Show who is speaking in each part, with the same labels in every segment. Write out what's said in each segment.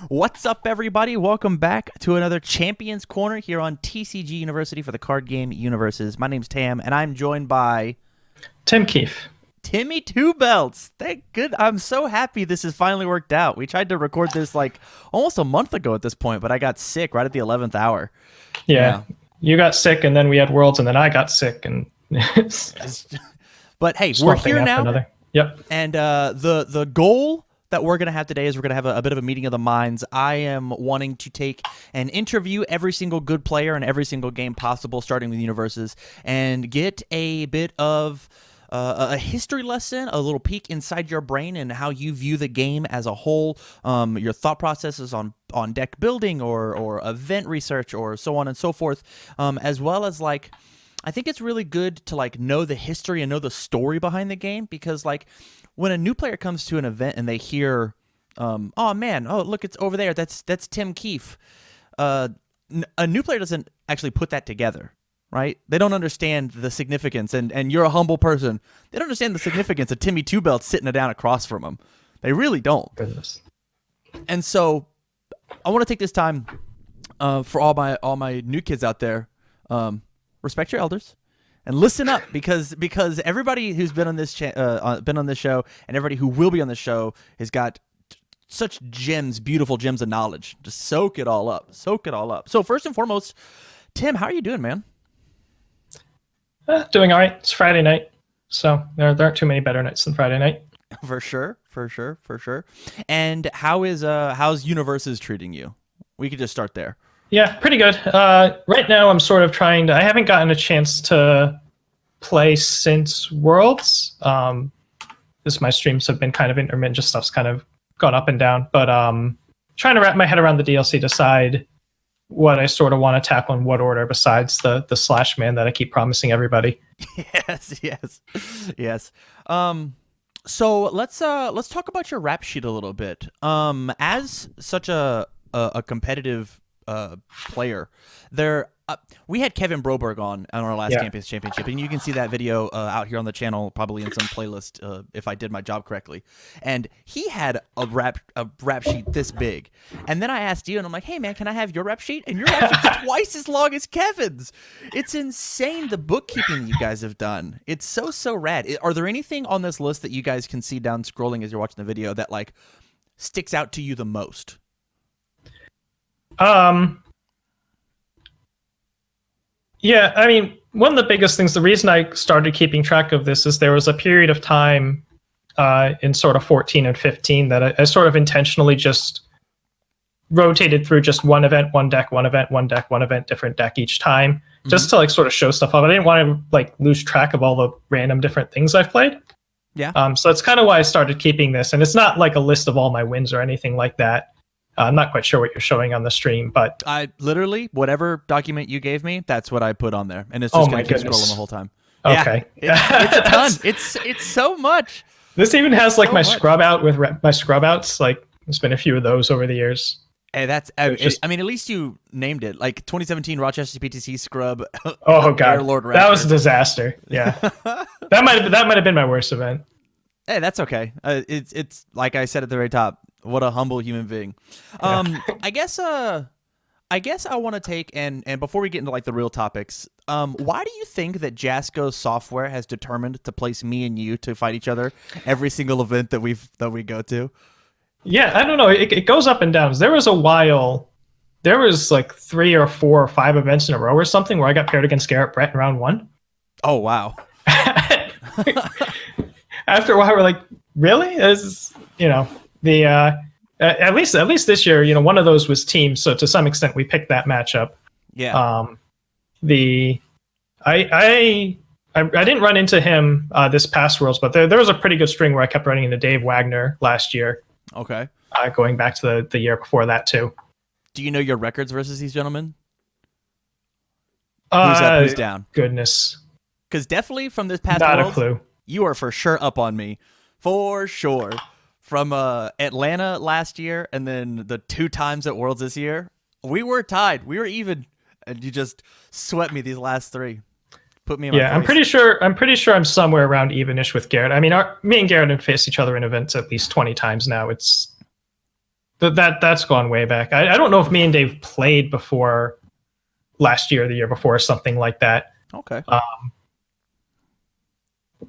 Speaker 1: What's up, everybody? Welcome back to another Champions Corner here on TCG University for the card game universes. My name's Tam, and I'm joined by
Speaker 2: Tim Keefe.
Speaker 1: Timmy Two Belts. Thank good. I'm so happy this has finally worked out. We tried to record this like almost a month ago at this point, but I got sick right at the 11th hour.
Speaker 2: Yeah. You got sick, and then we had Worlds, and then I got sick, and
Speaker 1: But hey, we're here now.
Speaker 2: Another. Yep.
Speaker 1: And the goal that we're going to have today is we're going to have a bit of a meeting of the minds. I am wanting to take and interview every single good player in every single game possible, starting with universes, and get a bit of a history lesson, a little peek inside your brain and how you view the game as a whole, your thought processes on deck building or event research or so on and so forth, as well as like, I think it's really good to like know the history and know the story behind the game, because like when a new player comes to an event and they hear, oh man, oh look, it's over there, that's Tim Keefe. A new player doesn't actually put that together, right? They don't understand the significance, and you're a humble person. They don't understand the significance of Timmy Two Belts sitting down across from him. They really don't.
Speaker 2: Goodness.
Speaker 1: And so I want to take this time for all my new kids out there. Respect your elders and listen up, because everybody who's been on this been on this show and everybody who will be on the show has got such gems, beautiful gems of knowledge. Just soak it all up. Soak it all up. So first and foremost, Tim, how are you doing, man?
Speaker 2: Doing all right. It's Friday night, so there aren't too many better nights than Friday night.
Speaker 1: For sure. And how's Universes treating you? We could just start there.
Speaker 2: Yeah, pretty good. Right now, I'm sort of trying to. I haven't gotten a chance to play since Worlds. This my streams have been kind of intermittent. Just stuff's kind of gone up and down. But trying to wrap my head around the DLC, decide what I sort of want to tackle in what order, besides the Slash Man that I keep promising everybody.
Speaker 1: Yes. So let's talk about your rap sheet a little bit. As such a competitive player, we had Kevin Broberg on our last Champions Championship, and you can see that video out here on the channel, probably in some playlist if I did my job correctly. And he had a rap sheet this big, and then I asked you, and I'm like, "Hey man, can I have your rap sheet?" And your rap sheet's twice as long as Kevin's. It's insane, the bookkeeping you guys have done. It's so rad. Are there anything on this list that you guys can see down scrolling as you're watching the video that like sticks out to you the most?
Speaker 2: Yeah, I mean, one of the biggest things, the reason I started keeping track of this is there was a period of time in sort of 14 and 15 that I sort of intentionally just rotated through just one event, one deck, one event, one deck, one event, different deck each time, just to like sort of show stuff off. I didn't want to like lose track of all the random different things I've played.
Speaker 1: Yeah.
Speaker 2: So that's kind of why I started keeping this. And it's not like a list of all my wins or anything like that. I'm not quite sure what you're showing on the stream, but
Speaker 1: I literally, whatever document you gave me, that's what I put on there, and it's just going to keep scrolling the whole time.
Speaker 2: Okay,
Speaker 1: it's a ton. It's so much.
Speaker 2: This even has like my scrub out with my scrub outs. Like there's been a few of those over the years.
Speaker 1: Hey, that's. I mean, at least you named it. Like 2017 Rochester PTC scrub.
Speaker 2: Oh god,
Speaker 1: Lord
Speaker 2: that was a disaster. Yeah, that might have been my worst event.
Speaker 1: Hey, that's okay. It's like I said at the very top. What a humble human being. I guess I want to take and before we get into like the real topics, why do you think that Jasco Software has determined to place me and you to fight each other every single event that we go to?
Speaker 2: Yeah, I don't know. It goes up and down. There was a while, there was like 3 or 4 or 5 events in a row or something where I got paired against Garrett Brett in round 1.
Speaker 1: Oh wow.
Speaker 2: After a while, we're like, really? This is, the at least this year, one of those was teams, so to some extent we picked that matchup.
Speaker 1: Yeah.
Speaker 2: I didn't run into him this past Worlds, but there was a pretty good string where I kept running into Dave Wagner last year.
Speaker 1: Okay.
Speaker 2: Going back to the year before that too.
Speaker 1: Do you know your records versus these gentlemen? Who's up, who's down?
Speaker 2: Goodness.
Speaker 1: Because definitely from this past
Speaker 2: Not
Speaker 1: Worlds,
Speaker 2: a clue.
Speaker 1: You are for sure up on me. For sure. From Atlanta last year and then the 2 times at Worlds this year, we were tied. We were even, and you just swept me these last 3. Put me in my place.
Speaker 2: I'm pretty sure I'm somewhere around evenish with Garrett. I mean, me and Garrett have faced each other in events at least 20 times now. That's gone way back. I don't know if me and Dave played before last year or the year before or something like that.
Speaker 1: Okay.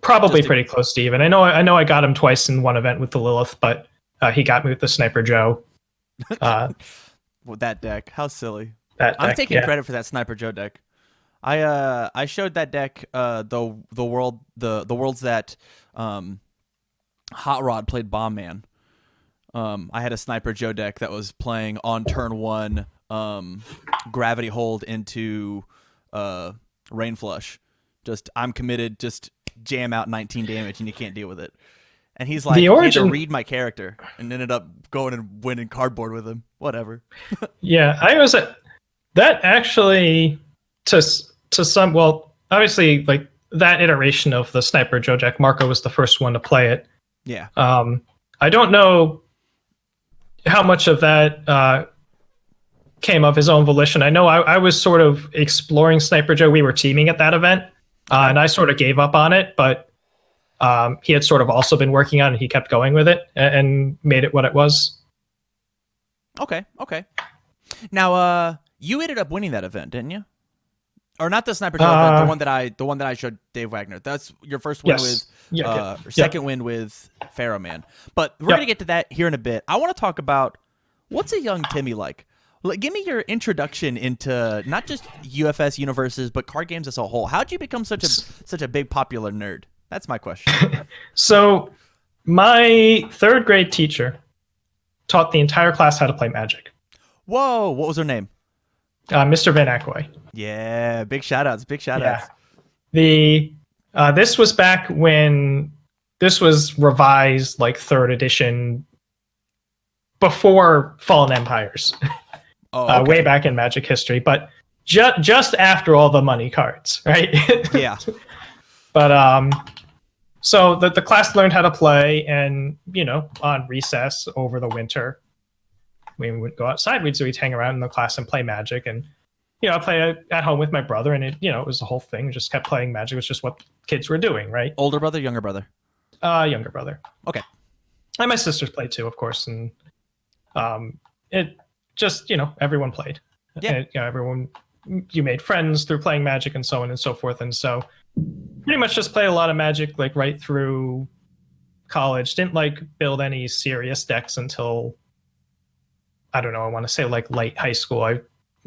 Speaker 2: Probably pretty close to even. I know I got him twice in one event with the Lilith, but he got me with the Sniper Joe.
Speaker 1: With that deck, how silly.
Speaker 2: That
Speaker 1: I'm
Speaker 2: deck,
Speaker 1: taking credit for that Sniper Joe deck. I showed that deck the worlds that Hot Rod played Bomb Man. I had a Sniper Joe deck that was playing on turn 1 Gravity Hold into Rain Flush. Just I'm committed, just jam out 19 damage and you can't deal with it. And he's like, he had to read my character and ended up going and winning cardboard with him. Whatever.
Speaker 2: Yeah, I was that actually to some, well, obviously like that iteration of the Sniper Joe deck, Marco was the first one to play it.
Speaker 1: Yeah.
Speaker 2: I don't know how much of that came of his own volition. I know I was sort of exploring Sniper Joe. We were teaming at that event, and I sort of gave up on it, but he had sort of also been working on it. He kept going with it and made it what it was.
Speaker 1: Okay. Now, you ended up winning that event, didn't you? Or not the Sniper Joe event, the one that I showed Dave Wagner. That's your first win with, second win with Pharaoh Man. But we're gonna get to that here in a bit. I want to talk about what's a young Timmy like. Give me your introduction into not just UFS universes, but card games as a whole. How'd you become such a big popular nerd? That's my question.
Speaker 2: So, my 3rd grade teacher taught the entire class how to play Magic.
Speaker 1: Whoa! What was her name?
Speaker 2: Mr. Van Ackroy.
Speaker 1: Yeah, big shout outs.
Speaker 2: Yeah. This was back when this was revised, like 3rd edition, before Fallen Empires. Way back in Magic history, but just after all the money cards, right?
Speaker 1: Yeah.
Speaker 2: But so the class learned how to play, and on recess over the winter, we would go outside. We'd hang around in the class and play Magic, and I play at home with my brother, and it was the whole thing. Just kept playing Magic. It was just what kids were doing, right?
Speaker 1: Older brother, younger brother?
Speaker 2: Younger brother.
Speaker 1: Okay.
Speaker 2: And my sisters played too, of course, and it just everyone played.
Speaker 1: Yeah.
Speaker 2: And, everyone, you made friends through playing Magic and so on and so forth, and so pretty much just played a lot of Magic like right through college. Didn't like build any serious decks until I don't know. I want to say like late high school.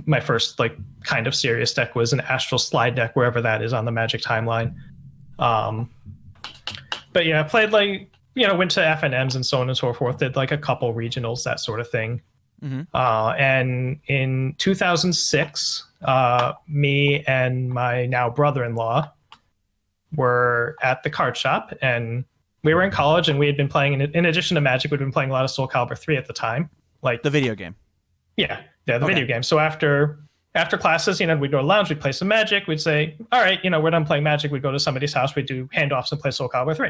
Speaker 2: My first like kind of serious deck was an Astral Slide deck, wherever that is on the Magic timeline. But yeah, I played like went to FNMs and so on and so forth. Did like a couple regionals, that sort of thing.
Speaker 1: Mm-hmm.
Speaker 2: And in 2006, me and my now brother-in-law were at the card shop, and we were in college, and we had been playing, in addition to Magic, we'd been playing a lot of Soul Calibur 3 at the time. Like
Speaker 1: the video game.
Speaker 2: Yeah, the video game. So after classes, we'd go to lounge, we'd play some Magic, we'd say, all right, we're done playing Magic, we'd go to somebody's house, we'd do handoffs and play Soul Calibur 3.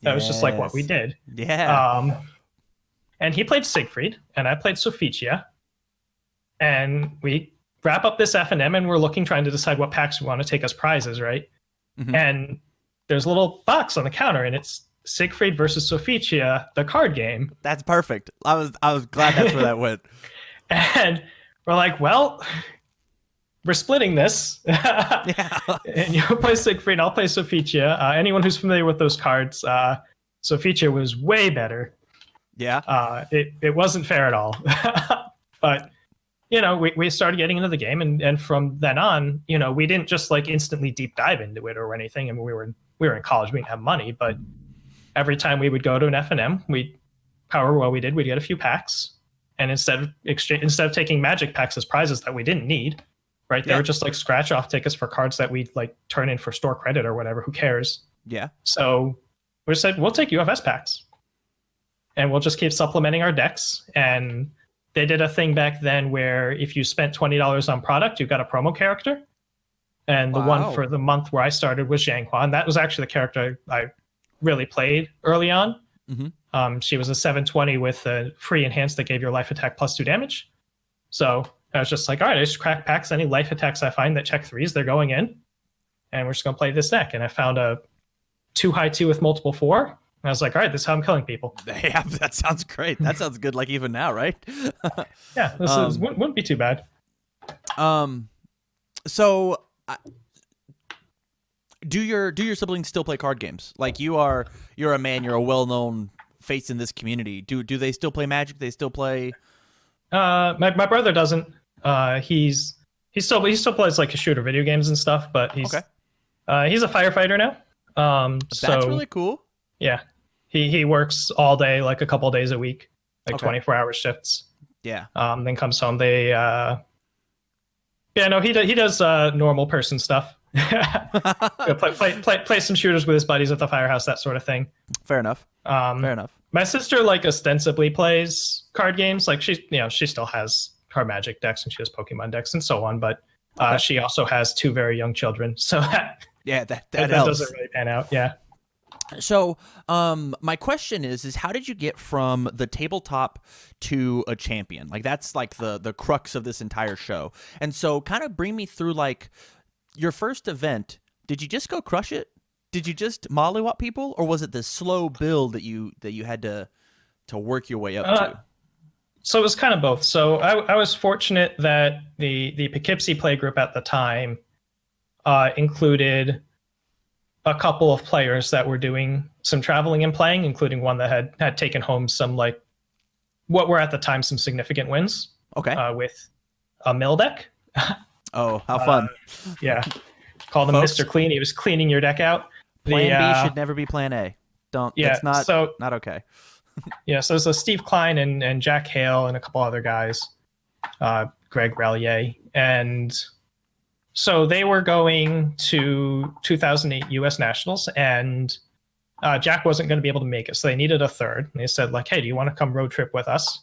Speaker 2: That was just like what we did.
Speaker 1: Yeah.
Speaker 2: And he played Siegfried, and I played Sophicia. And we wrap up this FNM, and we're trying to decide what packs we want to take as prizes, right? Mm-hmm. And there's a little box on the counter, and it's Siegfried versus Sophicia, the card game.
Speaker 1: That's perfect. I was glad that's where that went.
Speaker 2: And we're like, well, we're splitting this.
Speaker 1: Yeah.
Speaker 2: And you'll play Siegfried, I'll play Sophicia. Anyone who's familiar with those cards, Sophicia was way better.
Speaker 1: Yeah.
Speaker 2: It wasn't fair at all. But we started getting into the game, and from then on, we didn't just like instantly deep dive into it or anything. I mean, we were in college, we didn't have money, but every time we would go to an FNM, we'd get a few packs, and instead of taking Magic packs as prizes that we didn't need, right? They were just like scratch off tickets for cards that we'd like turn in for store credit or whatever. Who cares?
Speaker 1: Yeah.
Speaker 2: So we said, we'll take UFS packs, and we'll just keep supplementing our decks. And they did a thing back then where if you spent $20 on product, you got a promo character. And the one for the month where I started was Zhang Hua. And that was actually the character I really played early on. Mm-hmm. She was a 720 with a free enhance that gave your life attack plus 2 damage. So I was just like, all right, I just crack packs. Any life attacks I find that check 3s, they're going in. And we're just going to play this deck. And I found a 2/2 with multiple 4. I was like, all right, this is how I'm killing people.
Speaker 1: Yeah, that sounds great. That sounds good. Like even now, right?
Speaker 2: Yeah, this wouldn't be too bad.
Speaker 1: Um, so do your siblings still play card games? Like you're a man, you're a well-known face in this community. Do they still play Magic? They still play?
Speaker 2: My brother doesn't. He still plays like shooter video games and stuff, but he's
Speaker 1: Okay.
Speaker 2: he's a firefighter now.
Speaker 1: That's
Speaker 2: So
Speaker 1: really cool.
Speaker 2: yeah, he works all day, like a couple days a week, like
Speaker 1: Okay.
Speaker 2: 24-hour shifts.
Speaker 1: Yeah.
Speaker 2: Then comes home. He does normal person stuff. Play some shooters with his buddies at the firehouse, that sort of thing.
Speaker 1: Fair enough. Fair enough.
Speaker 2: My sister like ostensibly plays card games. Like she still has her Magic decks and she has Pokemon decks and so on. But she also has two very young children, so
Speaker 1: Yeah, that
Speaker 2: that
Speaker 1: helps.
Speaker 2: doesn't really pan out. Yeah.
Speaker 1: So, my question is how did you get from the tabletop to a champion? Like that's like the crux of this entire show. And so, kind of bring me through like your first event. Did you just go crush it? Did you just mollywop people, or was it this slow build that you had to work your way up to?
Speaker 2: So it was kind of both. So I was fortunate that the Poughkeepsie play group at the time included a couple of players that were doing some traveling and playing, including one that had taken home some like what were at the time some significant wins.
Speaker 1: Okay.
Speaker 2: With a mill deck.
Speaker 1: Oh, how fun!
Speaker 2: Yeah, called him
Speaker 1: Folks,
Speaker 2: Mr. Clean. He was cleaning your deck out.
Speaker 1: Plan B should never be Plan A. Don't.
Speaker 2: Yeah,
Speaker 1: that's not okay.
Speaker 2: Yeah, so Steve Klein and Jack Hale and a couple other guys, Greg Rallier, and so they were going to 2008 U.S. Nationals, and Jack wasn't going to be able to make it, so they needed a third. And they said, like, "Hey, do you want to come road trip with us?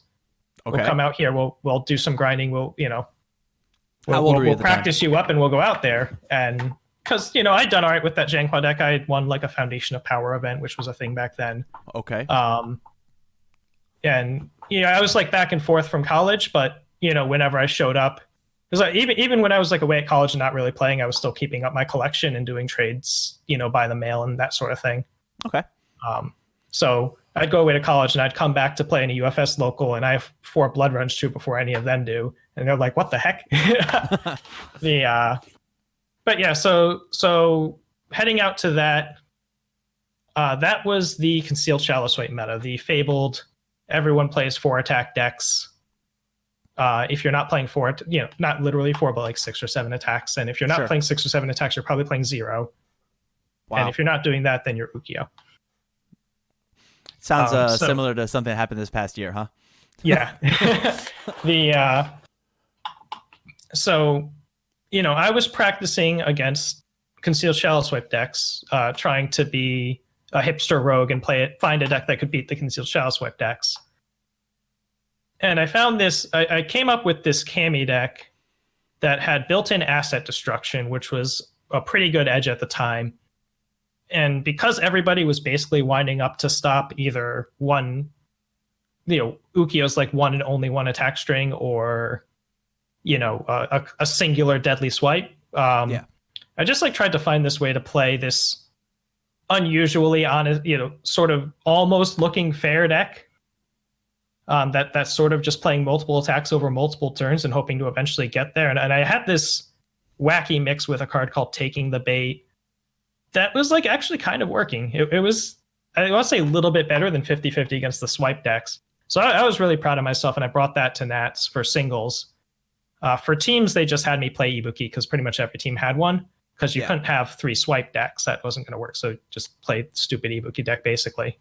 Speaker 1: Okay.
Speaker 2: We'll come out here. We'll do some grinding. We'll
Speaker 1: How old were you
Speaker 2: we'll
Speaker 1: at the
Speaker 2: practice you up, and we'll go out there." And because I'd done all right with that Janqua deck, I had won like a Foundation of Power event, which was a thing back then.
Speaker 1: Okay.
Speaker 2: And I was like back and forth from college, but whenever I showed up, because like, even when I was like away at college and not really playing, I was still keeping up my collection and doing trades, by the mail and that sort of thing.
Speaker 1: Okay.
Speaker 2: So I'd go away to college and I'd come back to play in a UFS local, and I have 4 blood runs too before any of them do, and they're like, "What the heck?" But yeah, so heading out to that, that was the concealed shallow swipe meta, the fabled. Everyone plays 4 attack decks. If you're not playing 4, not literally 4, but like 6 or 7 attacks. And if you're not playing 6 or 7 attacks, you're probably playing 0.
Speaker 1: Wow.
Speaker 2: And if you're not doing that, then you're Ukio.
Speaker 1: Sounds similar to something that happened this past year, huh?
Speaker 2: Yeah. So, I was practicing against concealed shallow swipe decks, trying to be a hipster rogue and find a deck that could beat the concealed shallow swipe decks. And I found this, I came up with this Kami deck that had built-in asset destruction, which was a pretty good edge at the time. And because everybody was basically winding up to stop either one, Ukio's like one and only one attack string, or, a singular deadly swipe. I just like tried to find this way to play this unusually honest, sort of almost looking fair deck. That's sort of just playing multiple attacks over multiple turns and hoping to eventually get there. And I had this wacky mix with a card called Taking the Bait that was like actually kind of working. It was, I want to say, a little bit better than 50-50 against the swipe decks. So I was really proud of myself, and I brought that to Nats for singles. For teams, they just had me play Ibuki because pretty much every team had one, because you couldn't have 3 swipe decks. That wasn't going to work. So just play stupid Ibuki deck, basically.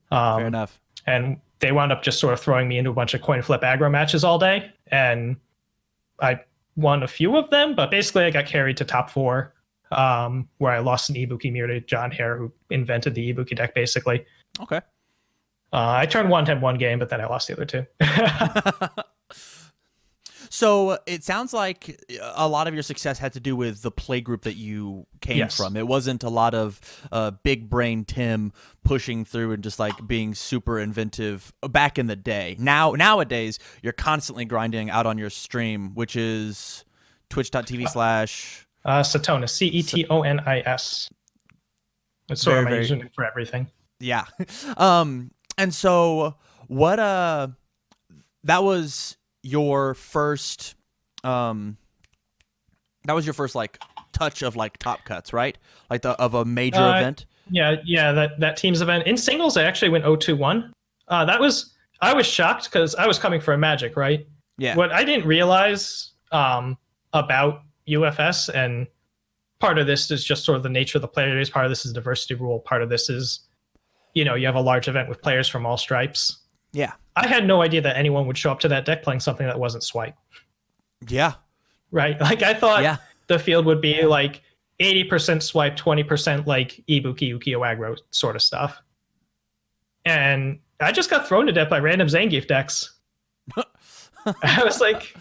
Speaker 1: Fair enough.
Speaker 2: And they wound up just sort of throwing me into a bunch of coin flip aggro matches all day. And I won a few of them, but basically I got carried to top 4, where I lost an Ibuki mirror to John Hare, who invented the Ibuki deck, basically.
Speaker 1: Okay.
Speaker 2: I turned 1, had 1 game, but then I lost the other 2.
Speaker 1: So it sounds like a lot of your success had to do with the play group that you came from. It wasn't a lot of big brain Tim pushing through and just like being super inventive back in the day. Nowadays, you're constantly grinding out on your stream, which is twitch.tv/
Speaker 2: Satonis, Cetonis. It's sort of my username for everything.
Speaker 1: Yeah. And so what that was your first um that was your first like touch of like top cuts, right? Like of a major
Speaker 2: Uh,
Speaker 1: event?
Speaker 2: yeah, that teams event in singles, I actually went 0-2-1. That was I was shocked because I was coming for a Magic, right?
Speaker 1: Yeah.
Speaker 2: What I didn't realize about UFS, and part of this is just sort of the nature of the players. Part of this is diversity rule. Part of this is, you have a large event with players from all stripes.
Speaker 1: Yeah.
Speaker 2: I had no idea that anyone would show up to that deck playing something that wasn't swipe,
Speaker 1: Yeah.
Speaker 2: right? Like I thought
Speaker 1: Yeah.
Speaker 2: the field would be like 80% swipe, 20% like Ibuki, Ukiyo aggro sort of stuff. And I just got thrown to death by random Zangief decks. I was like,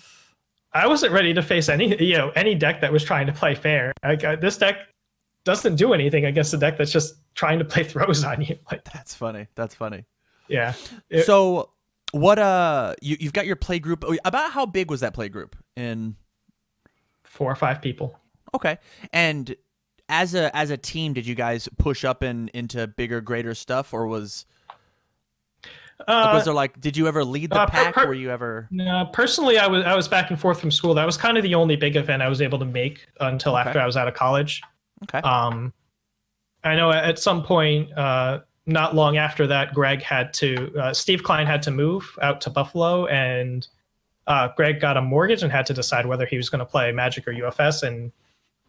Speaker 2: I wasn't ready to face any deck that was trying to play fair. This deck doesn't do anything against a deck that's just trying to play throws on you. Like,
Speaker 1: That's funny. That's funny.
Speaker 2: yeah.
Speaker 1: So what you've got your play group. About how big was that play group in
Speaker 2: 4 or 5 people.
Speaker 1: Okay. And as a team, did you guys push up into bigger, greater stuff, or was there like did you ever lead the pack? Were you ever?
Speaker 2: No, personally, I was back and forth from school. That was kind of the only big event I was able to make until after I was out of college.
Speaker 1: Okay.
Speaker 2: I know at some point, not long after that, Steve Klein had to move out to Buffalo, and Greg got a mortgage and had to decide whether he was going to play Magic or UFS. And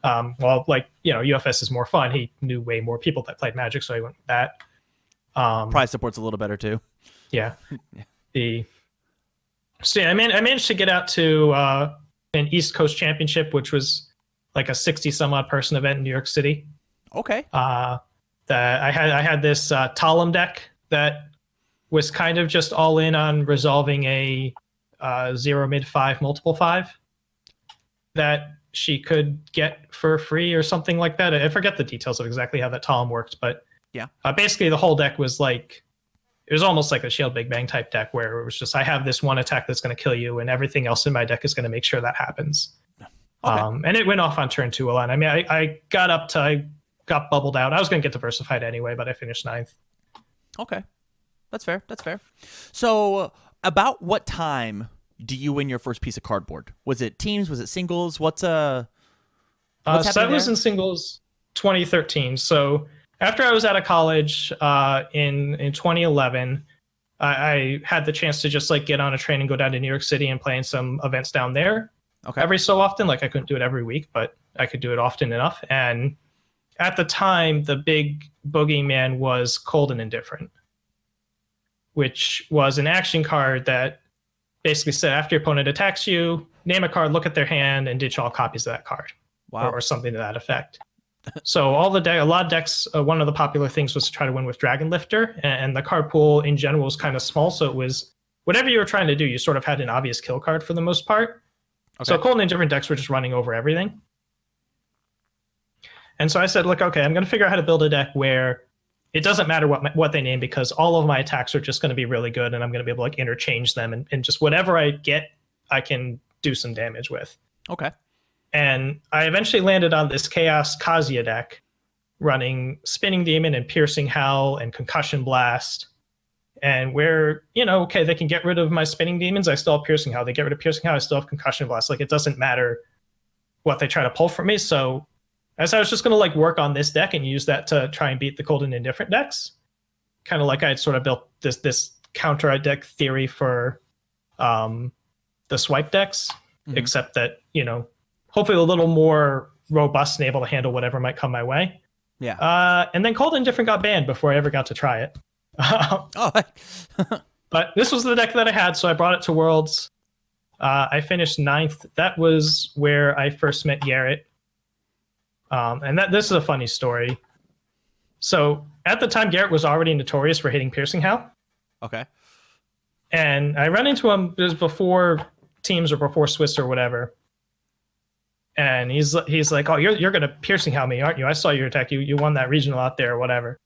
Speaker 2: UFS is more fun. He knew way more people that played Magic, so he went with that.
Speaker 1: Price support's a little better too.
Speaker 2: Yeah. I managed to get out to an East Coast Championship, which was like a 60 some odd person event in New York City.
Speaker 1: Okay.
Speaker 2: That I had this Talum deck that was kind of just all in on resolving a 0 mid 5 multiple 5 that she could get for free or something like that. I forget the details of exactly how that Talum worked, but
Speaker 1: yeah,
Speaker 2: basically the whole deck was like, it was almost like a Shield Big Bang type deck where it was just, I have this one attack that's going to kill you, and everything else in my deck is going to make sure that happens. Okay. And it went off on turn 2 a lot. I mean, I got bubbled out. I was going to get diversified anyway, but I finished 9th.
Speaker 1: Okay. That's fair. So about what time do you win your first piece of cardboard? Was it teams? Was it singles? What's
Speaker 2: so that was in singles 2013. So after I was out of college in 2011, I had the chance to just like get on a train and go down to New York City and play in some events down there.
Speaker 1: Okay.
Speaker 2: Every so often. Like I couldn't do it every week, but I could do it often enough. And at the time, the big boogeyman was Cold and Indifferent, which was an action card that basically said after your opponent attacks you, name a card, look at their hand, and ditch all copies of that card.
Speaker 1: Wow.
Speaker 2: Or something to that effect. So a lot of decks, one of the popular things was to try to win with Dragon Lifter, and the card pool in general was kind of small, so it was whatever you were trying to do, you sort of had an obvious kill card for the most part. Okay. So Cold and Indifferent decks were just running over everything. And so I said, look, okay, I'm going to figure out how to build a deck where it doesn't matter what they name, because all of my attacks are just going to be really good, and I'm going to be able to like interchange them, and just whatever I get, I can do some damage with.
Speaker 1: Okay.
Speaker 2: And I eventually landed on this Chaos Kazuya deck running Spinning Demon and Piercing Howl and Concussion Blast. And where, okay, they can get rid of my Spinning Demons, I still have Piercing Howl. They get rid of Piercing Howl, I still have Concussion Blast. Like, it doesn't matter what they try to pull from me. So as I was just going to like work on this deck and use that to try and beat the Cold and Indifferent decks, kind of like I had sort of built this counter deck theory for the swipe decks, except that, hopefully a little more robust and able to handle whatever might come my way.
Speaker 1: Yeah.
Speaker 2: And then Cold and Indifferent got banned before I ever got to try it. But this was the deck that I had, so I brought it to Worlds. I finished 9th. That was where I first met Garrett. And this is a funny story. So at the time, Garrett was already notorious for hitting Piercing Howl.
Speaker 1: Okay.
Speaker 2: And I ran into him, it was before Teams or before Swiss or whatever. And he's like, oh, you're going to Piercing Howl me, aren't you? I saw your attack. You won that regional out there or whatever.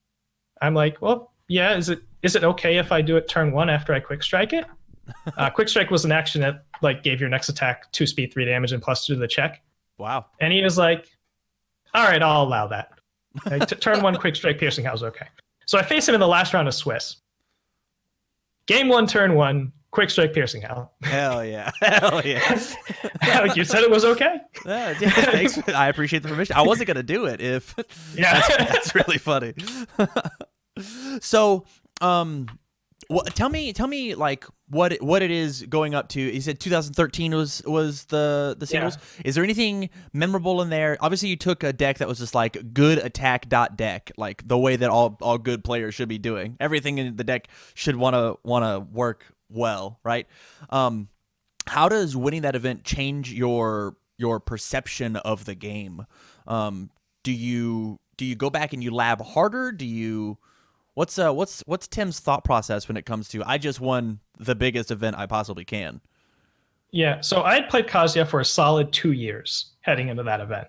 Speaker 2: I'm like, well, yeah, is it okay if I do it turn 1 after I Quick Strike it? Quick Strike was an action that like gave your next attack 2 speed, 3 damage, and +2 to the check.
Speaker 1: Wow.
Speaker 2: And he was like, all right, I'll allow that. Turn 1 Quick Strike Piercing Howl's okay. So I faced him in the last round of Swiss. Game 1, turn 1, quick strike piercing hell.
Speaker 1: Hell yeah. Hell yeah.
Speaker 2: Like you said it was okay.
Speaker 1: Yeah, thanks. I appreciate the permission. I wasn't gonna do it if
Speaker 2: Yeah.
Speaker 1: that's really funny. So, tell me like what it is going up to. You said 2013 was the singles.
Speaker 2: Yeah.
Speaker 1: Is there anything memorable in there? Obviously, you took a deck that was just like good attack deck, like the way that all good players should be doing. Everything in the deck should wanna work well, right? How does winning that event change your perception of the game? Do you go back and you lab harder? Do you what's Tim's thought process when it comes to I just won the biggest event I possibly can?
Speaker 2: Yeah. So I had played Kazuya for a solid 2 years heading into that event.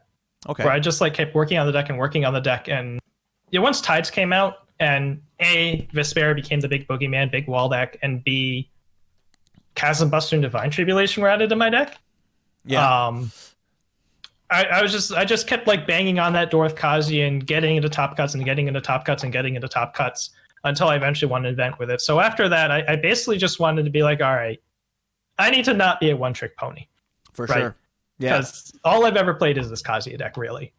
Speaker 1: Okay.
Speaker 2: Where I just like kept working on the deck and working on the deck. And once Tides came out and A, Vespera became the big boogeyman, big wall deck, and B, Chasm Buster and Divine Tribulation were added to my deck.
Speaker 1: Yeah.
Speaker 2: I just kept like banging on that door with Kazuya and getting into top cuts and getting into top cuts and getting into top cuts until I eventually won an event with it. So after that, I basically just wanted to be like, all right, I need to not be a one-trick pony.
Speaker 1: For
Speaker 2: right?
Speaker 1: sure. Yeah.
Speaker 2: Because all I've ever played is this Kazuya deck, really.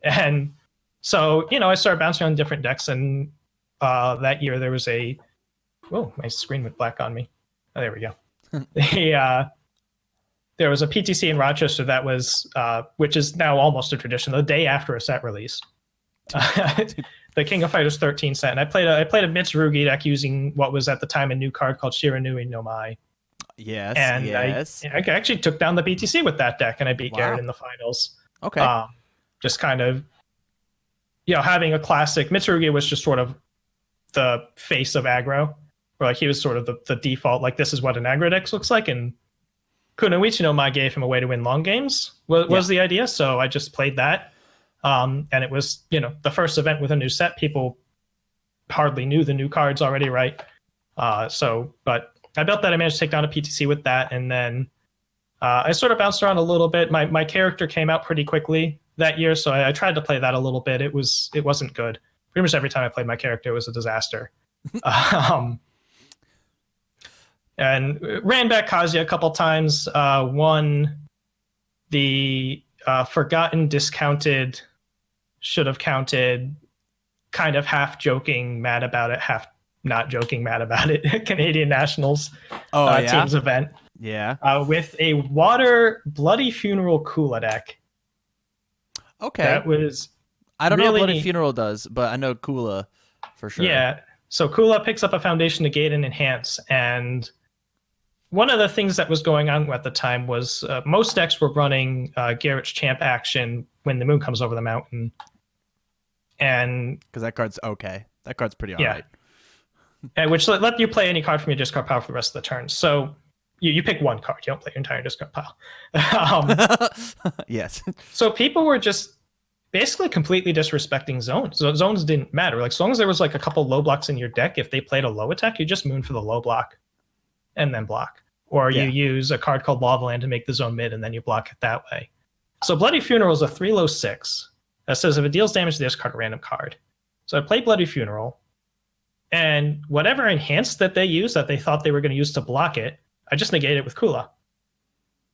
Speaker 2: And so, I started bouncing on different decks, and that year there was whoa, my screen went black on me. Oh, there we go. There was a PTC in Rochester that was, which is now almost a tradition, the day after a set released. The King of Fighters 13 set. And I played a Mitsurugi deck using what was at the time a new card called Shiranui no Mai.
Speaker 1: Yes.
Speaker 2: And
Speaker 1: yes.
Speaker 2: I actually took down the PTC with that deck, and I beat Garrett in the finals.
Speaker 1: Okay.
Speaker 2: Just kind of, having a classic. Mitsurugi was just sort of the face of aggro, or like he was sort of the default, like this is what an aggro deck looks like. And Kunoichi no Mai gave him a way to win long games, was the idea. So I just played that. And it was, the first event with a new set. People hardly knew the new cards already, right? But I built that. I managed to take down a PTC with that. And then I sort of bounced around a little bit. My character came out pretty quickly that year, so I tried to play that a little bit. It wasn't good. Pretty much every time I played my character, it was a disaster. And ran back Kazuya a couple times. Won the forgotten, discounted, should have counted, kind of half joking, mad about it, half not joking, mad about it, Canadian Nationals teams event.
Speaker 1: Yeah.
Speaker 2: With a water Bloody Funeral Kula deck.
Speaker 1: Okay.
Speaker 2: That was
Speaker 1: I don't know
Speaker 2: really
Speaker 1: what Bloody Funeral does, but I know Kula for sure.
Speaker 2: Yeah. So Kula picks up a Foundation, Negate, and Enhance. And one of the things that was going on at the time was most decks were running Garrett's Champ action when the moon comes over the mountain. And
Speaker 1: because that card's okay. That card's pretty alright.
Speaker 2: And which let you play any card from your discard pile for the rest of the turn. So you pick one card. You don't play your entire discard pile.
Speaker 1: Yes.
Speaker 2: So people were just basically completely disrespecting zones. So zones didn't matter. Like, as long as there was like a couple low blocks in your deck, if they played a low attack, you just moon for the low block and then block. Or you use a card called Lava Land to make the zone mid, and then you block it that way. So Bloody Funeral is a 3-6 that says if it deals damage to this card, a random card. So I played Bloody Funeral, and whatever enhance that they use that they thought they were going to use to block it, I just negate it with Kula.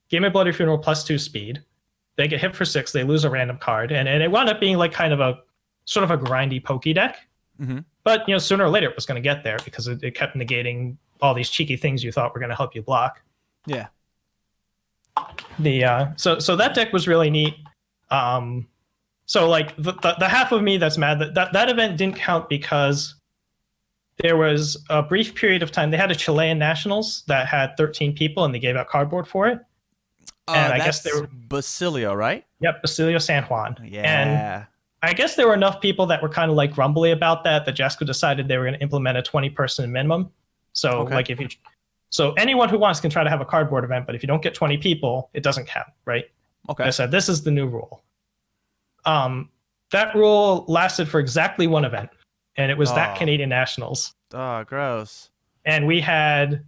Speaker 2: Give me Bloody Funeral +2 speed. They get hit for 6. They lose a random card, and it wound up being like kind of a sort of a grindy, pokey deck.
Speaker 1: Mm-hmm.
Speaker 2: But sooner or later it was going to get there because it kept negating all these cheeky things you thought were going to help you block.
Speaker 1: Yeah.
Speaker 2: So that deck was really neat. So like the half of me that's mad that event didn't count because there was a brief period of time. They had a Chilean Nationals that had 13 people, and they gave out cardboard for it. And I guess they were
Speaker 1: Basilio, right?
Speaker 2: Yep, Basilio San Juan.
Speaker 1: Yeah.
Speaker 2: And I guess there were enough people that were kind of like grumbly about that Jesco decided they were going to implement a 20-person minimum. So like so anyone who wants can try to have a cardboard event, but if you don't get 20 people, it doesn't count, right?
Speaker 1: Okay.
Speaker 2: I said this is the new rule. That rule lasted for exactly one event, and it was that Canadian Nationals.
Speaker 1: Oh, gross.
Speaker 2: And we had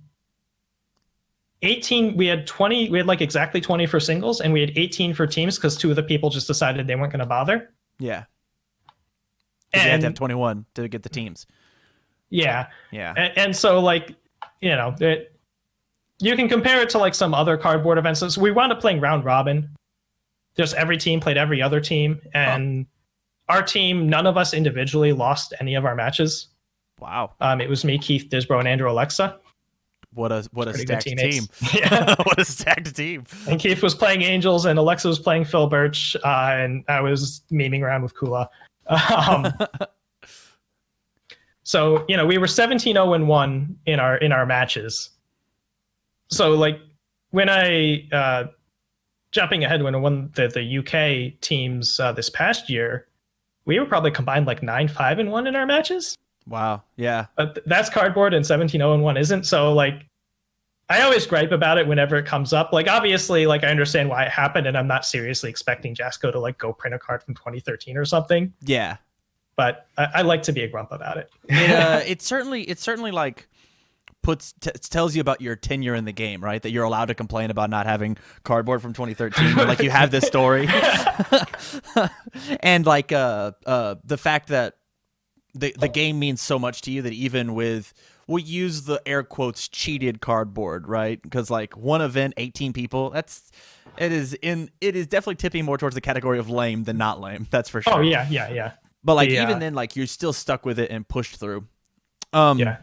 Speaker 2: 18, we had like exactly 20 for singles, and we had 18 for teams because 2 of the people just decided they weren't going to bother.
Speaker 1: Yeah. And you had to have 21 to get the teams.
Speaker 2: Yeah.
Speaker 1: Yeah.
Speaker 2: And so like, you know, you can compare it to like some other cardboard events. So we wound up playing round robin. Just every team played every other team,
Speaker 1: Huh.
Speaker 2: and our team, none of us individually lost any of our matches.
Speaker 1: Wow.
Speaker 2: It was me, Keith, Disbro, and Andrew Alexa.
Speaker 1: What a
Speaker 2: Pretty good
Speaker 1: stacked team.
Speaker 2: teammates. Yeah.
Speaker 1: What a stacked team.
Speaker 2: And Keith was playing Angels, and Alexa was playing Phil Birch, and I was memeing around with Kula. Um, so you know, we were 17-0-1 in our matches. So like when I jumping ahead, when I won the UK teams this past year, we were probably combined like 9-5-1 in our matches.
Speaker 1: Wow. Yeah.
Speaker 2: But that's cardboard, and 17-0-1 isn't. So like I always gripe about it whenever it comes up. Like obviously, like I understand why it happened, and I'm not seriously expecting Jasco to like go print a card from 2013 or something.
Speaker 1: Yeah.
Speaker 2: But I like to be a grump about it.
Speaker 1: It certainly like tells you about your tenure in the game, right? That you're allowed to complain about not having cardboard from 2013. Like you have this story, and like the fact that the game means so much to you that even with, we'll use the air quotes, cheated cardboard, right? Because like one event, 18 people, it is definitely tipping more towards the category of lame than not lame. That's for sure.
Speaker 2: Oh yeah.
Speaker 1: But like even then, like you're still stuck with it and pushed through.
Speaker 2: Yeah.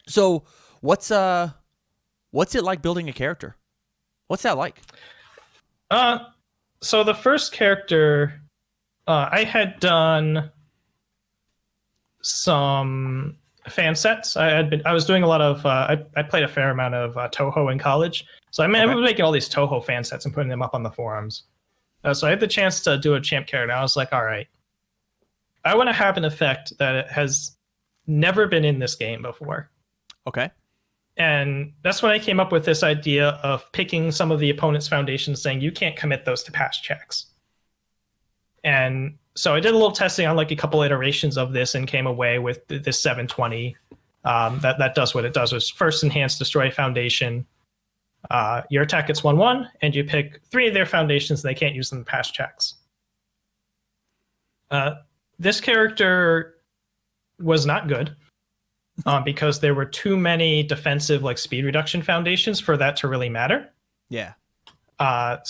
Speaker 1: So what's it like building a character? What's that like?
Speaker 2: So the first character, I had done some fan sets. I was doing a lot of I played a fair amount of Toho in college, so I was making all these Toho fan sets and putting them up on the forums. So I had the chance to do a champ character, and I was like, all right, I want to have an effect that has never been in this game before.
Speaker 1: Okay.
Speaker 2: And that's when I came up with this idea of picking some of the opponent's foundations, saying you can't commit those to pass checks. And so I did a little testing on like a couple iterations of this and came away with this 720 that does what it does. It's first enhance destroy foundation. Your attack gets 1/1, and you pick 3 of their foundations, and they can't use them to pass checks. This character was not good because there were too many defensive like speed reduction foundations for that to really matter.
Speaker 1: Yeah.
Speaker 2: But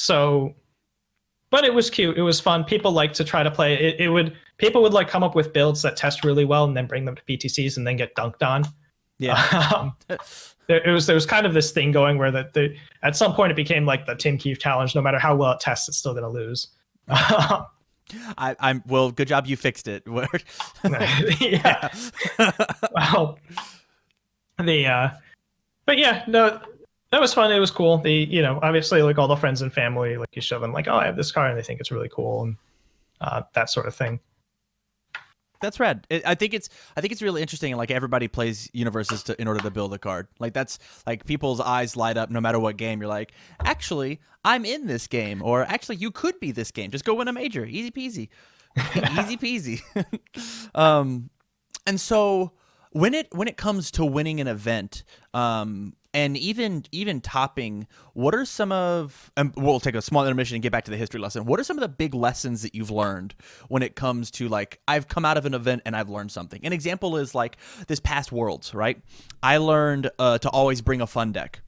Speaker 2: it was cute. It was fun. People like to try to play it. People would like come up with builds that test really well and then bring them to PTCs and then get dunked on.
Speaker 1: Yeah.
Speaker 2: There was kind of this thing going where at some point it became like the Tim Keefe challenge. No matter how well it tests, it's still going to lose.
Speaker 1: I'm well. Good job, you fixed it.
Speaker 2: Yeah. Well, but yeah, no, that was fun. It was cool. Obviously, like all the friends and family, like you show them, like, oh, I have this card, and they think it's really cool, and that sort of thing.
Speaker 1: That's rad. I think it's really interesting. And like everybody plays universes in order to build a card. Like that's like people's eyes light up no matter what game. You're like, actually, I'm in this game, or actually, you could be this game. Just go win a major, easy peasy, easy peasy. And so when it comes to winning an event, and even topping, what are some of, and we'll take a small intermission and get back to the history lesson. What are some of the big lessons that you've learned when it comes to like, I've come out of an event and I've learned something? An example is like this past Worlds, right? I learned to always bring a fun deck.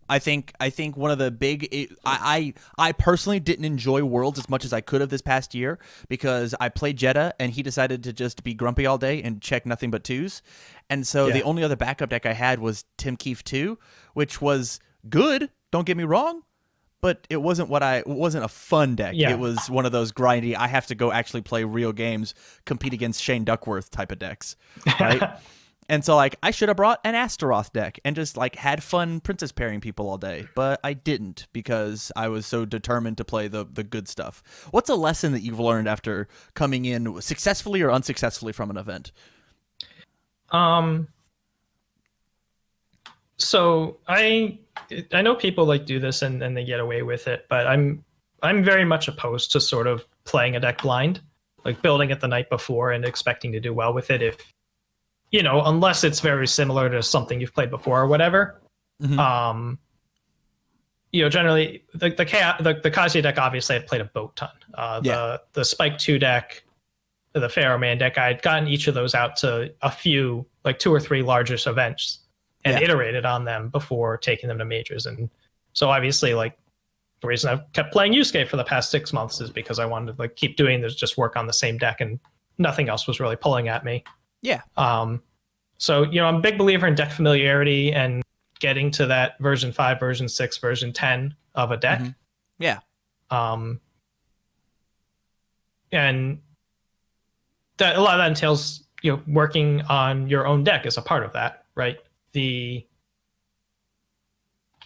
Speaker 1: I think one of the big, I personally didn't enjoy Worlds as much as I could have this past year because I played Jeddah and he decided to just be grumpy all day and check nothing but 2s. And so the only other backup deck I had was Tim Keefe 2, which was good, don't get me wrong, but it wasn't a fun deck.
Speaker 2: Yeah.
Speaker 1: It was one of those grindy, I have to go actually play real games, compete against Shane Duckworth type of decks, right? And so, like, I should have brought an Astaroth deck and just, like, had fun princess pairing people all day. But I didn't because I was so determined to play the good stuff. What's a lesson that you've learned after coming in successfully or unsuccessfully from an event?
Speaker 2: So I know people, like, do this and they get away with it. But I'm very much opposed to sort of playing a deck blind. Like, building it the night before and expecting to do well with it if... unless it's very similar to something you've played before or whatever. Mm-hmm. Generally the Kazuya deck, obviously I'd played a boat ton. The Spike 2 deck, the Pharaoh Man deck, I had gotten each of those out to a few like 2 or 3 largest events and
Speaker 1: Yeah.
Speaker 2: iterated on them before taking them to majors. And so obviously, like, the reason I've kept playing Yusuke for the past 6 months is because I wanted to like keep doing this, just work on the same deck, and nothing else was really pulling at me.
Speaker 1: Yeah.
Speaker 2: So I'm a big believer in deck familiarity and getting to that version 5, version 6, version 10 of a deck.
Speaker 1: Yeah.
Speaker 2: Um, and that a lot of that entails working on your own deck as a part of that, right? It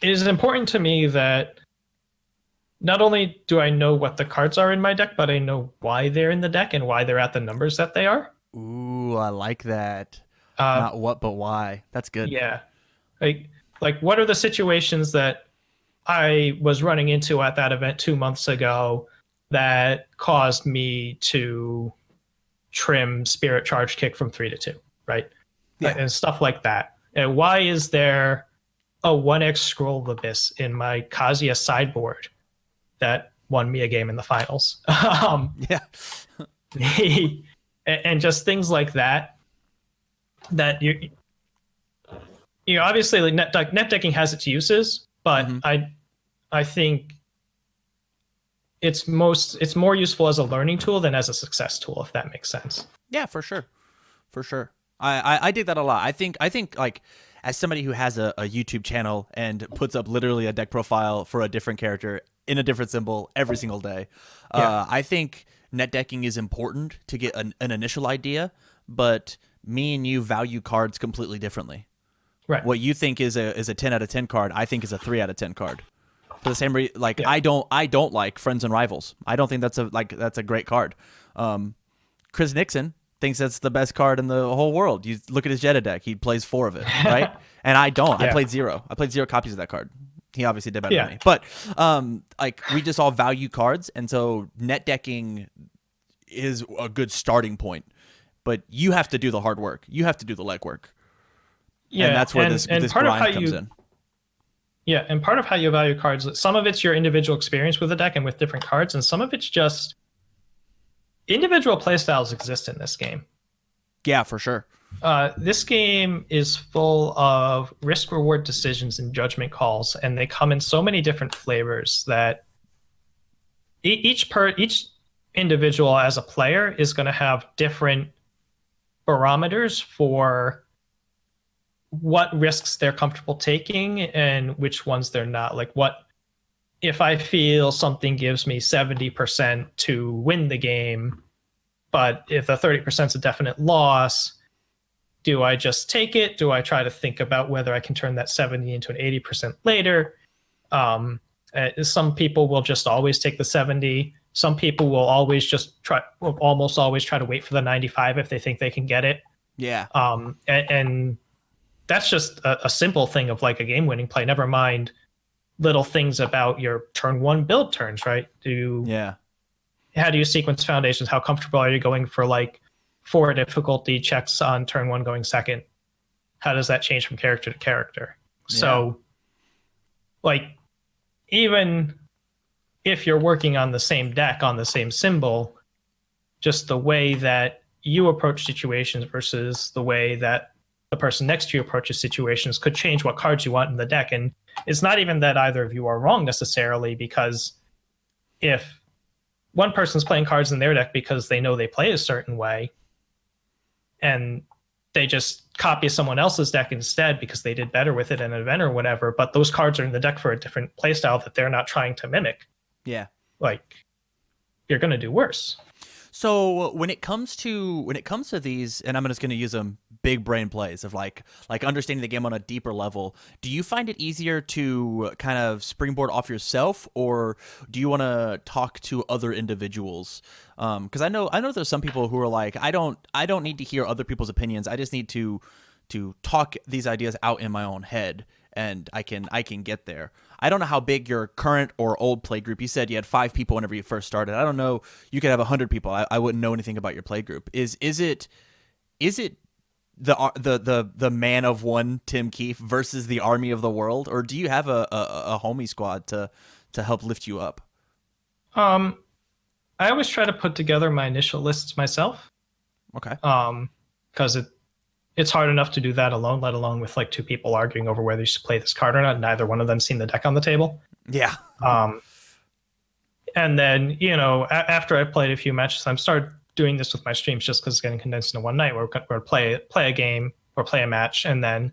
Speaker 2: is important to me that not only do I know what the cards are in my deck, but I know why they're in the deck and why they're at the numbers that they are.
Speaker 1: Ooh, I like that.
Speaker 2: Uh,
Speaker 1: Not what, but why. That's good.
Speaker 2: yeah, like what are the situations that I was running into at that event 2 months ago that caused me to trim Spirit Charge Kick from 3 to 2, right?
Speaker 1: Yeah.
Speaker 2: And stuff like that. And why is there a 1x Scroll of Abyss in my Kazuya sideboard that won me a game in the finals?
Speaker 1: Yeah.
Speaker 2: And just things like that. That obviously like net decking has its uses, but I think it's more useful as a learning tool than as a success tool, if that makes sense.
Speaker 1: Yeah, for sure. For sure. I dig that a lot. I think like as somebody who has a YouTube channel and puts up literally a deck profile for a different character in a different symbol every single day, I think net decking is important to get an initial idea, but me and you value cards completely differently.
Speaker 2: Right.
Speaker 1: What you think is a 10 out of 10 card, I think is a 3 out of 10 card. For the same reason, like I don't like Friends and Rivals. I don't think that's a great card. Chris Nixon thinks that's the best card in the whole world. You look at his Jetta deck; he plays 4 of it, right? And I don't. I played 0. I played 0 copies of that card. He obviously did better than me. But like we just all value cards, and so net decking is a good starting point. But you have to do the hard work. You have to do the legwork.
Speaker 2: Yeah,
Speaker 1: and that's where this
Speaker 2: part
Speaker 1: grind comes in.
Speaker 2: Yeah, and part of how you value cards, some of it's your individual experience with the deck and with different cards, and some of it's just individual playstyles exist in this game.
Speaker 1: Yeah, for sure.
Speaker 2: This game is full of risk-reward decisions and judgment calls, and they come in so many different flavors that each individual as a player is going to have different barometers for what risks they're comfortable taking and which ones they're not. Like, what if I feel something gives me 70% to win the game, but if the 30% is a definite loss, do I just take it? Do I try to think about whether I can turn that 70 into an 80% later? Some people will just always take the 70. Some people will almost always try to wait for the 95 if they think they can get it.
Speaker 1: Yeah.
Speaker 2: And that's just a simple thing of like a game-winning play. Never mind little things about your turn 1 build turns, right? How do you sequence foundations? How comfortable are you going for like 4 difficulty checks on turn 1 going second? How does that change from character to character? Yeah. So, like, even if you're working on the same deck, on the same symbol, just the way that you approach situations versus the way that the person next to you approaches situations could change what cards you want in the deck. And it's not even that either of you are wrong necessarily, because if one person's playing cards in their deck because they know they play a certain way, and they just copy someone else's deck instead because they did better with it in an event or whatever, but those cards are in the deck for a different playstyle that they're not trying to mimic.
Speaker 1: Yeah.
Speaker 2: Like, you're going to do worse.
Speaker 1: So when it comes to these, and I'm just going to use them big brain plays of like understanding the game on a deeper level, do you find it easier to kind of springboard off yourself, or do you want to talk to other individuals? Because I know there's some people who are like, I don't need to hear other people's opinions. I just need to talk these ideas out in my own head, and I can get there. I don't know how big your current or old play group. You said you had 5 people whenever you first started. I don't know. You could have 100 people. I wouldn't know anything about your play group. Is it the man of one Tim Keefe versus the army of the world, or do you have a homie squad to help lift you up?
Speaker 2: I always try to put together my initial lists myself.
Speaker 1: Okay.
Speaker 2: Because it's hard enough to do that alone, let alone with like two people arguing over whether you should play this card or not. Neither one of them seen the deck on the table.
Speaker 1: Yeah.
Speaker 2: Um, and then, after I played a few matches, I'm started doing this with my streams just because it's getting condensed into one night where we're play a game or play a match and then,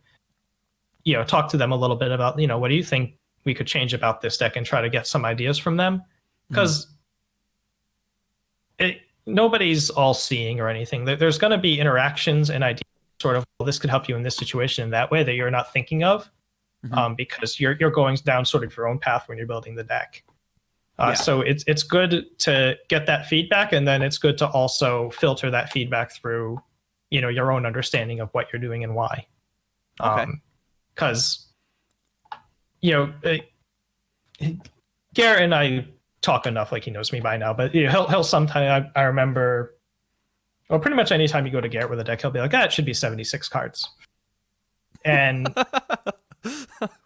Speaker 2: talk to them a little bit about, what do you think we could change about this deck and try to get some ideas from them. Because nobody's all seeing or anything. There's going to be interactions and ideas sort of, well, this could help you in this situation in that way that you're not thinking of because you're going down sort of your own path when you're building the deck. So it's good to get that feedback, and then it's good to also filter that feedback through, your own understanding of what you're doing and why. Because, Garrett and I talk enough, like he knows me by now, but he'll sometimes, I remember, well, pretty much anytime you go to Garrett with a deck, he'll be like, it should be 76 cards. And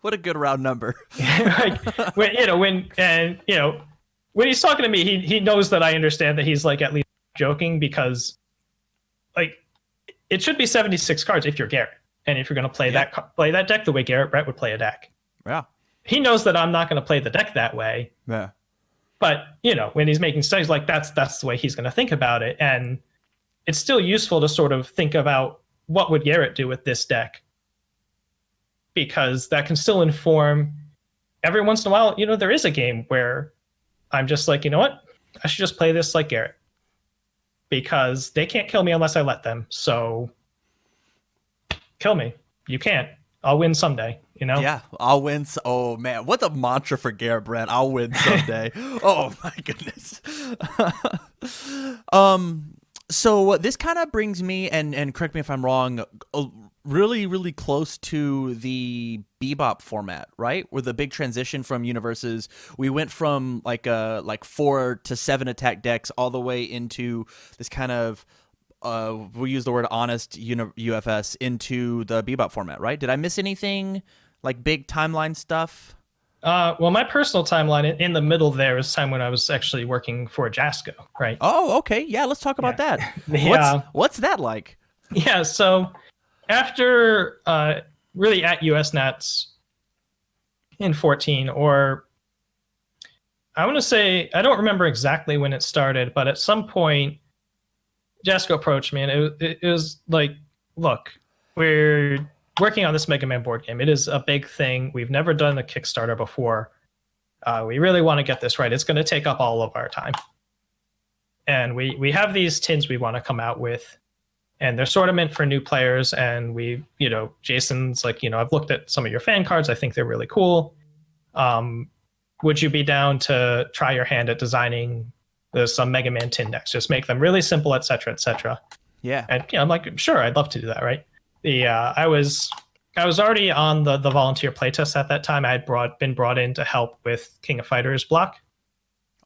Speaker 1: what a good round number.
Speaker 2: like when he's talking to me, he knows that I understand that he's like at least joking, because like it should be 76 cards if you're Garrett, and if you're going to play that deck the way Garrett Brett would play a deck.
Speaker 1: Yeah,
Speaker 2: he knows that I'm not going to play the deck that way.
Speaker 1: Yeah,
Speaker 2: but when he's making studies, like that's the way he's going to think about it, and it's still useful to sort of think about what would Garrett do with this deck, because that can still inform. Every once in a while, there is a game where I'm just like, you know what? I should just play this like Garrett, because they can't kill me unless I let them. So kill me. You can't. I'll win someday,
Speaker 1: Yeah, I'll win. Oh, man. What a mantra for Garrett Brent. I'll win someday. Oh, my goodness. So this kind of brings me, and correct me if I'm wrong, really, really close to the Bebop format, right? Where the big transition from universes, we went from like 4 to 7 attack decks all the way into this kind of we use the word honest UFS into the Bebop format, right? Did I miss anything like big timeline stuff?
Speaker 2: Well, my personal timeline in the middle there is time when I was actually working for Jasco, right?
Speaker 1: Oh, okay. Yeah, let's talk about that. What's that like?
Speaker 2: Yeah, so after really at US Nats in 14, or I want to say, I don't remember exactly when it started, but at some point Jasco approached me, and it was like, look, we're working on this Mega Man board game. It is a big thing. We've never done a Kickstarter before. We really want to get this right. It's going to take up all of our time. And we have these tins we want to come out with, and they're sort of meant for new players. And Jason's like, I've looked at some of your fan cards. I think they're really cool. Would you be down to try your hand at designing some Mega Man tin decks? Just make them really simple, et cetera, et cetera.
Speaker 1: Yeah.
Speaker 2: And I'm like, sure, I'd love to do that, right? I was already on the volunteer playtest at that time. I had been brought in to help with King of Fighters block.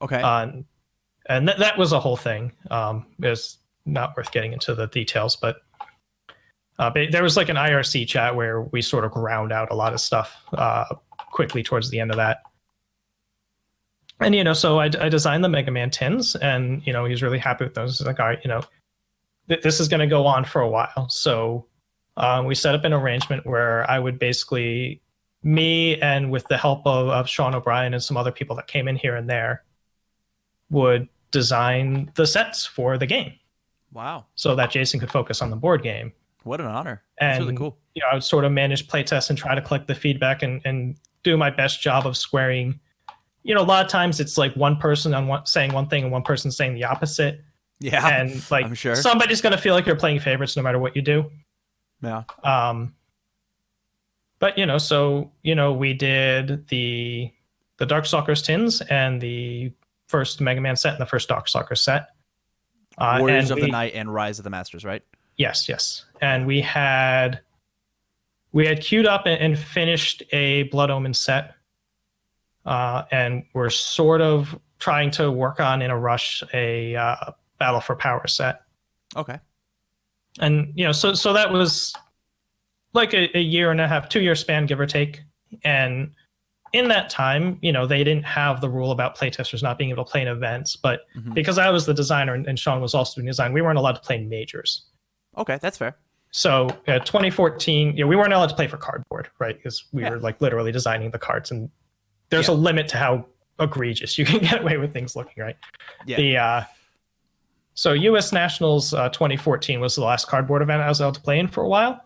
Speaker 1: Okay.
Speaker 2: And that was a whole thing. It's not worth getting into the details, but there was like an IRC chat where we sort of ground out a lot of stuff quickly towards the end of that. And so I designed the Mega Man tins, and he was really happy with those. He's like, all right, this is going to go on for a while. So we set up an arrangement where I would basically, me and with the help of Sean O'Brien and some other people that came in here and there, would design the sets for the game.
Speaker 1: Wow.
Speaker 2: So that Jason could focus on the board game.
Speaker 1: What an honor.
Speaker 2: That's
Speaker 1: really cool.
Speaker 2: I would sort of manage playtests and try to collect the feedback and do my best job of squaring. A lot of times it's like one person saying one thing and one person saying the opposite.
Speaker 1: Yeah.
Speaker 2: And like,
Speaker 1: I'm sure
Speaker 2: somebody's going to feel like you're playing favorites no matter what you do.
Speaker 1: Yeah.
Speaker 2: But so we did the Darkstalkers tins and the first Mega Man set and the first Darkstalkers set.
Speaker 1: Warriors of the Night and Rise of the Masters, right?
Speaker 2: Yes. And we had queued up and finished a Blood Omen set. And we're sort of trying to work on in a rush a Battle for Power set.
Speaker 1: Okay.
Speaker 2: And so that was like a year and a half, 2-year span, give or take. And in that time, they didn't have the rule about playtesters not being able to play in events, but because I was the designer and Sean was also doing design, we weren't allowed to play in majors.
Speaker 1: Okay, that's fair.
Speaker 2: So 2014, we weren't allowed to play for cardboard, right? Because we
Speaker 1: Yeah.
Speaker 2: were like literally designing the cards, and there's
Speaker 1: Yeah.
Speaker 2: a limit to how egregious you can get away with things looking, right?
Speaker 1: Yeah.
Speaker 2: So US Nationals 2014 was the last cardboard event I was able to play in for a while,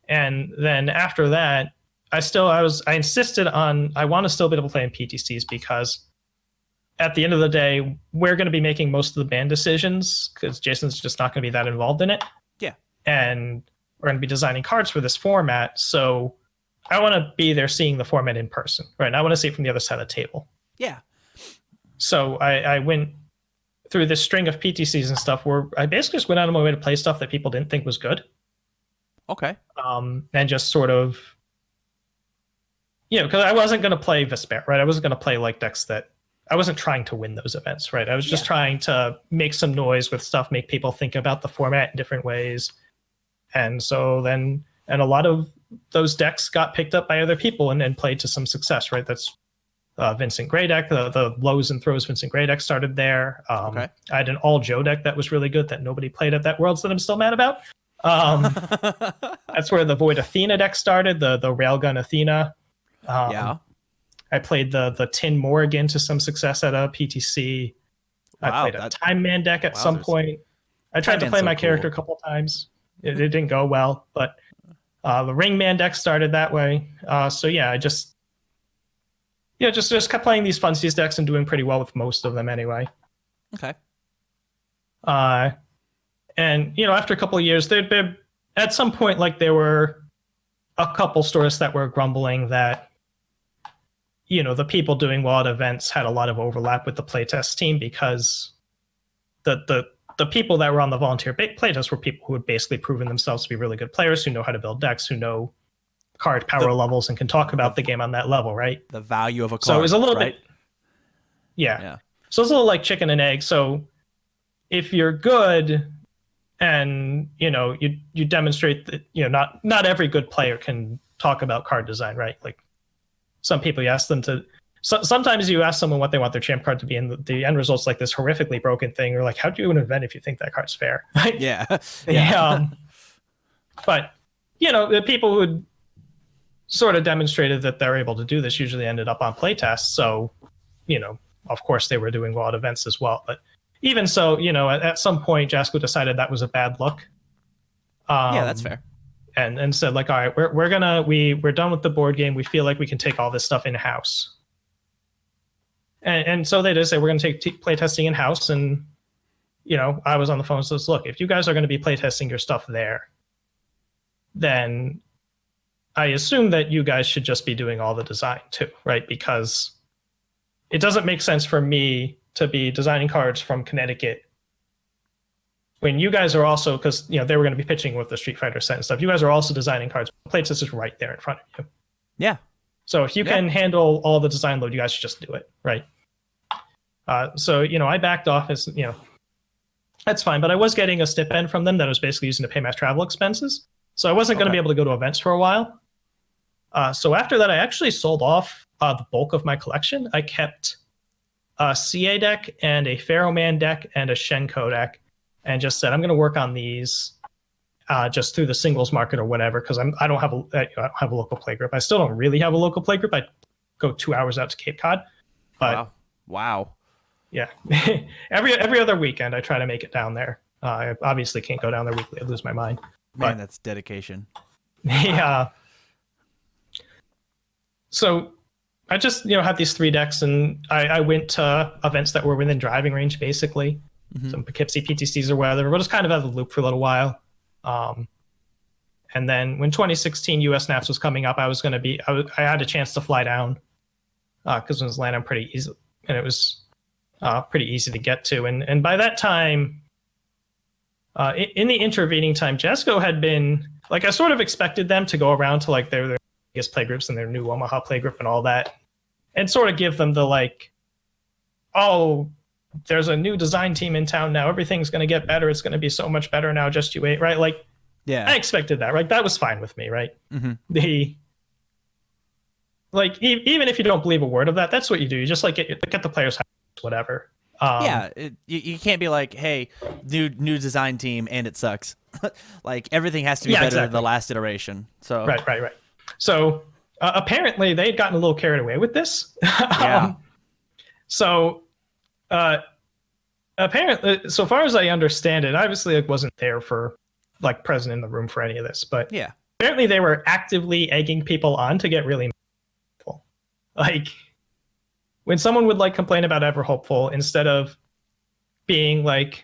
Speaker 2: and then after that, I insisted on I want to still be able to play in PTCs because at the end of the day, we're going to be making most of the ban decisions because Jason's just not going to be that involved in it.
Speaker 1: Yeah.
Speaker 2: And we're going to be designing cards for this format. So I want to be there seeing the format in person, right? I want to see it from the other side of the table.
Speaker 1: Yeah.
Speaker 2: So I went through this string of PTCs and stuff where I basically just went out of my way to play stuff that people didn't think was good.
Speaker 1: Okay.
Speaker 2: And just sort of, because I wasn't going to play Vesper, right? I wasn't going to play like decks that I wasn't trying to win those events, right? I was just trying to make some noise with stuff, make people think about the format in different ways. And so then, and a lot of those decks got picked up by other people and played to some success, right? That's Vincent Gray deck, the lows and throws Vincent Gray deck started there.
Speaker 1: Okay.
Speaker 2: I had an all Joe deck that was really good that nobody played at that Worlds that I'm still mad about. That's where the Void Athena deck started, the Railgun Athena. I played the Tin Morrigan to some success at a PTC.
Speaker 1: Wow,
Speaker 2: I played a Time Man deck at some point. I tried to play my character a couple times. It didn't go well, but the Ring Man deck started that way. So yeah, I just kept playing these Funsies decks and doing pretty well with most of them anyway.
Speaker 1: Okay.
Speaker 2: And after a couple of years, there'd been at some point like there were a couple stores that were grumbling that the people doing well at events had a lot of overlap with the playtest team because the people that were on the volunteer playtest were people who had basically proven themselves to be really good players who know how to build decks, who know card power levels and can talk about the game on that level, right?
Speaker 1: The value of a card.
Speaker 2: So it was a little
Speaker 1: right?
Speaker 2: bit, yeah. So it's a little like chicken and egg. So if you're good and you demonstrate that not every good player can talk about card design, right? Like some people, you ask them to. Sometimes you ask someone what they want their champ card to be, and the end result's like this horrifically broken thing. You're like, how do you win an event if you think that card's fair?
Speaker 1: Yeah.
Speaker 2: But the people who had sort of demonstrated that they're able to do this usually ended up on playtests. So, of course they were doing well at events as well. But even so, at some point, Jasko decided that was a bad look.
Speaker 1: Yeah, that's fair.
Speaker 2: And said like, all right, we're done with the board game. We feel like we can take all this stuff in house. And so they just say we're going to take playtesting in house. And I was on the phone and says, look, if you guys are going to be playtesting your stuff there, then I assume that you guys should just be doing all the design too, right? Because it doesn't make sense for me to be designing cards from Connecticut when you guys are also, because they were going to be pitching with the Street Fighter set and stuff. You guys are also designing cards. Playtest is right there in front of you.
Speaker 1: Yeah.
Speaker 2: So if you can handle all the design load, you guys should just do it, right? So I backed off as that's fine, but I was getting a stipend from them that I was basically using to pay my travel expenses. So I wasn't going to be able to go to events for a while. So after that, I actually sold off the bulk of my collection. I kept a CA deck and a Pharaoh Man deck and a Shenko deck, and just said I'm going to work on these just through the singles market or whatever, because I don't have a local play group. I still don't really have a local play group. I go 2 hours out to Cape Cod, but
Speaker 1: wow.
Speaker 2: Yeah, every other weekend I try to make it down there. I obviously can't go down there weekly. I lose my mind.
Speaker 1: Man, that's dedication.
Speaker 2: Yeah. So I just had these 3 decks, and I went to events that were within driving range, basically. Some Poughkeepsie PTCs or whatever, but was kind of out of the loop for a little while. And then when 2016 US Naps was coming up, I had a chance to fly down because it was landing pretty easy, and it was pretty easy to get to. And by that time, in the intervening time, Jasko had been like, I sort of expected them to go around to like their biggest playgroups and their new Omaha playgroup and all that, and sort of give them the like, oh, there's a new design team in town now. Everything's going to get better. It's going to be so much better now. Just you wait, right? Like,
Speaker 1: yeah,
Speaker 2: I expected that, right? That was fine with me, right?
Speaker 1: Mm-hmm.
Speaker 2: Even if you don't believe a word of that, that's what you do. You just like get the players, whatever.
Speaker 1: You can't be like, hey, new design team and it sucks. Like everything has to be better than the last iteration. So
Speaker 2: Right. So apparently they'd gotten a little carried away with this.
Speaker 1: yeah,
Speaker 2: So apparently, so far as I understand it, obviously I wasn't there for like present in the room for any of this, but
Speaker 1: yeah,
Speaker 2: apparently they were actively egging people on to get really hopeful. Like when someone would like complain about Ever Hopeful, instead of being like,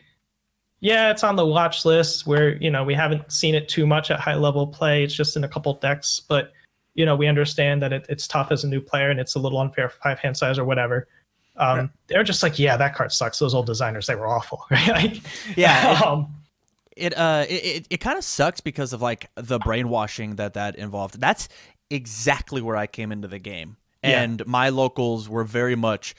Speaker 2: yeah, it's on the watch list where, you know, we haven't seen it too much at high level play. It's just in a couple decks, but you know, we understand that it's tough as a new player and it's a little unfair for 5-hand size or whatever. They're just like, yeah, that card sucks. Those old designers, they were awful. Right? Like,
Speaker 1: yeah. It kind of sucks because of like the brainwashing that involved. That's exactly where I came into the game, and my locals were very much,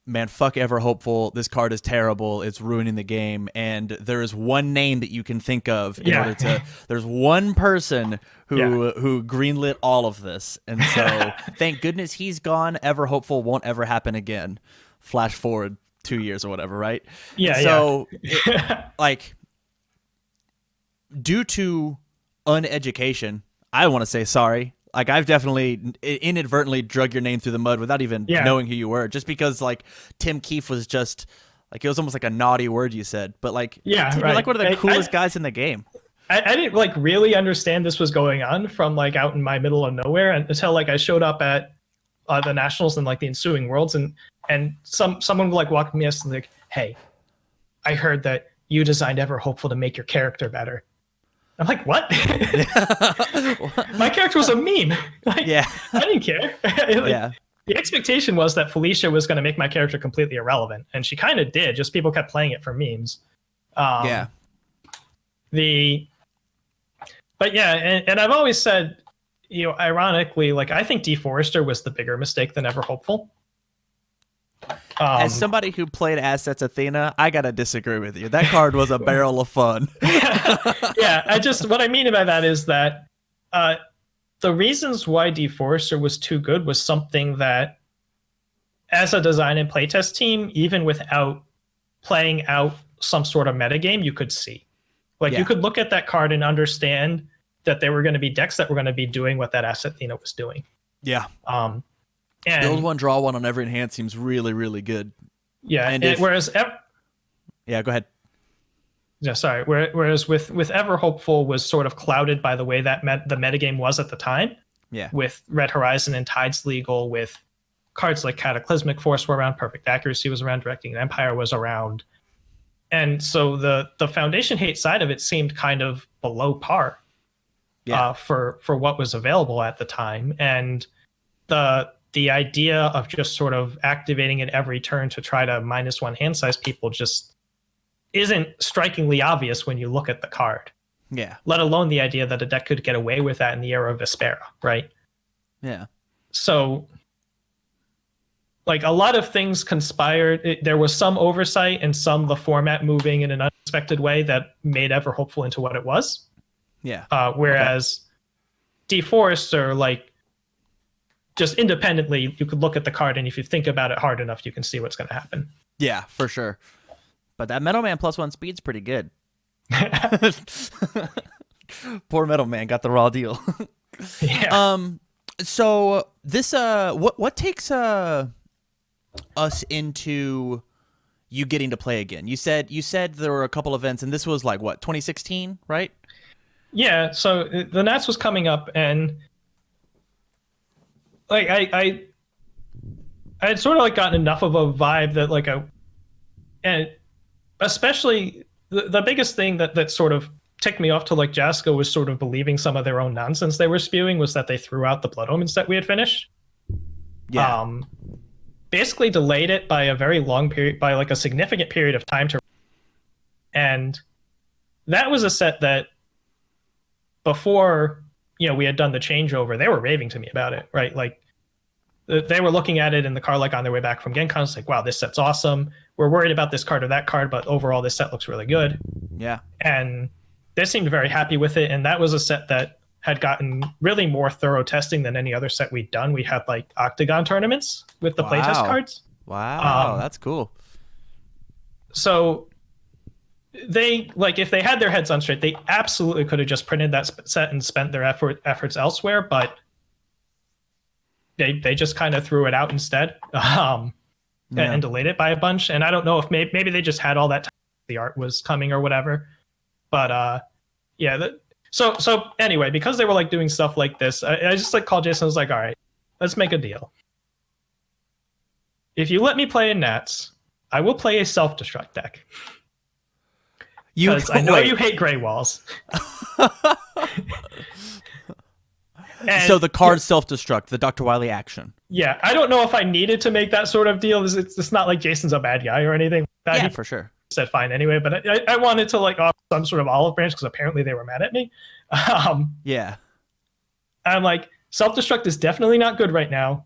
Speaker 1: man, fuck Ever Hopeful. This card is terrible. It's ruining the game. And there is one name that you can think of in order to. There's one person who greenlit all of this, and so thank goodness he's gone. Ever Hopeful won't ever happen again. Flash forward 2 years or whatever, right?
Speaker 2: Yeah.
Speaker 1: So, like, due to uneducation, I want to say sorry. Like, I've definitely inadvertently drug your name through the mud without even knowing who you were, just because like Tim Keefe was just like, it was almost like a naughty word you said, but like, you're like one of the coolest guys in the game.
Speaker 2: I didn't like really understand this was going on from like out in my middle of nowhere until like I showed up at the nationals and like the ensuing worlds, and someone like walked me and like, hey, I heard that you designed Ever Hopeful to make your character better. I'm like, what? My character was a meme. Like, I didn't care. Like, the expectation was that Felicia was going to make my character completely irrelevant, and she kind of did. Just people kept playing it for memes. But yeah, and I've always said, you know, ironically, like I think Deforester was the bigger mistake than Ever Hopeful.
Speaker 1: As somebody who played Assets Athena, I gotta disagree with you. That card was a barrel of fun.
Speaker 2: Yeah, what I mean by that is that the reasons why Deforester was too good was something that, as a design and playtest team, even without playing out some sort of metagame, you could see. Like you could look at that card and understand that there were going to be decks that were going to be doing what that Asset Athena was doing.
Speaker 1: Yeah.
Speaker 2: And
Speaker 1: build one, draw one on every hand seems really, really good.
Speaker 2: Yeah.
Speaker 1: And
Speaker 2: whereas
Speaker 1: yeah, go ahead.
Speaker 2: Yeah, sorry. Whereas with Ever Hopeful was sort of clouded by the way that the metagame was at the time.
Speaker 1: Yeah. With
Speaker 2: Red Horizon and Tides Legal, with cards like Cataclysmic Force were around, Perfect Accuracy was around, Directing Empire was around. And so the Foundation Hate side of it seemed kind of below par for what was available at the time. And the idea of just sort of activating it every turn to try to -1 hand size people just isn't strikingly obvious when you look at the card.
Speaker 1: Yeah.
Speaker 2: Let alone the idea that a deck could get away with that in the era of Vespera, right?
Speaker 1: Yeah.
Speaker 2: So, like, a lot of things conspired. There was some oversight and the format moving in an unexpected way that made Ever Hopeful into what it was.
Speaker 1: Yeah.
Speaker 2: Whereas Deforester, like, just independently, you could look at the card, and if you think about it hard enough, you can see what's going to happen.
Speaker 1: Yeah, for sure. But that Metal Man +1 speed's pretty good. Poor Metal Man got the raw deal.
Speaker 2: Yeah.
Speaker 1: So this what takes us into you getting to play again? You said there were a couple events, and this was like what, 2016, right?
Speaker 2: Yeah. So the Nats was coming up, and like I had sort of like gotten enough of a vibe that like and especially the biggest thing that sort of ticked me off to like Jaska was sort of believing some of their own nonsense they were spewing was that they threw out the Blood Omens that we had finished.
Speaker 1: Yeah.
Speaker 2: Basically delayed it by a very long period, by like a significant period of time and that was a set that before, you know, we had done the changeover, they were raving to me about it, right? Like they were looking at it in the car, like on their way back from Gen Con. It's like, wow, this set's awesome. We're worried about this card or that card, but overall this set looks really good.
Speaker 1: Yeah.
Speaker 2: And they seemed very happy with it. And that was a set that had gotten really more thorough testing than any other set we'd done. We had like Octagon tournaments with the playtest cards.
Speaker 1: Wow, that's cool.
Speaker 2: So they like if they had their heads on straight, they absolutely could have just printed that set and spent their efforts elsewhere, but they just kind of threw it out instead. And delayed it by a bunch. And I don't know if maybe they just had all that time the art was coming or whatever. But yeah. So anyway, because they were like doing stuff like this, I just like called Jason. I was like, all right, let's make a deal. If you let me play in Nats, I will play a self-destruct deck. Because I know you hate gray walls.
Speaker 1: So the card self-destruct, the Dr. Wily action.
Speaker 2: Yeah, I don't know if I needed to make that sort of deal. It's not like Jason's a bad guy or anything.
Speaker 1: Yeah, for sure.
Speaker 2: Said fine anyway, but I wanted to like offer some sort of olive branch because apparently they were mad at me.
Speaker 1: Yeah.
Speaker 2: I'm like, self-destruct is definitely not good right now,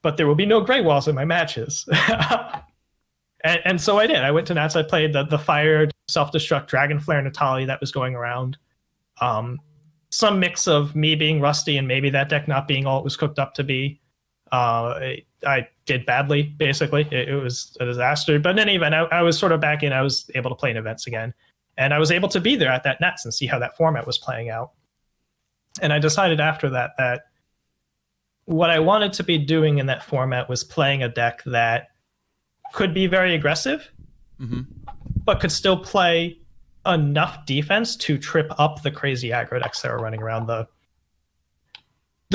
Speaker 2: but there will be no gray walls in my matches. and so I did. I went to Nats. I played the fire self-destruct Dragon Flare Natali that was going around. Some mix of me being rusty and maybe that deck not being all it was cooked up to be. I did badly, basically. It was a disaster. But in any event, I was sort of back in. I was able to play in events again. And I was able to be there at that Nets and see how that format was playing out. And I decided after that what I wanted to be doing in that format was playing a deck that could be very aggressive, but could still play enough defense to trip up the crazy aggro decks that were running around, the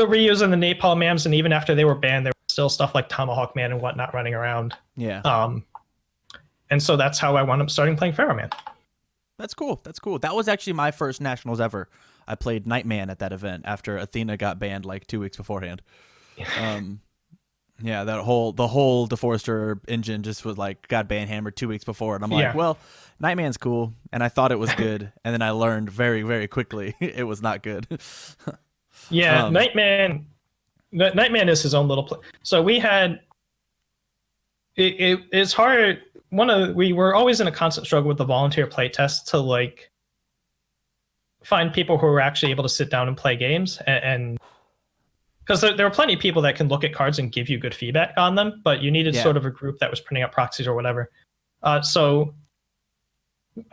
Speaker 2: Ryus and the Napalm Mams, and even after they were banned, there was still stuff like Tomahawk Man and whatnot running around.
Speaker 1: Yeah.
Speaker 2: And so that's how I wound up starting playing Pharaoh Man.
Speaker 1: That's cool. That's cool. That was actually my first nationals ever. I played Nightman at that event after Athena got banned like 2 weeks beforehand. Yeah, the whole DeForester engine just was like got banhammered 2 weeks before, and I'm like, well, Nightman's cool, and I thought it was good, and then I learned very, very quickly it was not good.
Speaker 2: Yeah, Nightman is his own little play. So we had it's hard. We were always in a constant struggle with the volunteer playtest to like find people who were actually able to sit down and play games, and because there are plenty of people that can look at cards and give you good feedback on them, but you needed sort of a group that was printing up proxies or whatever. So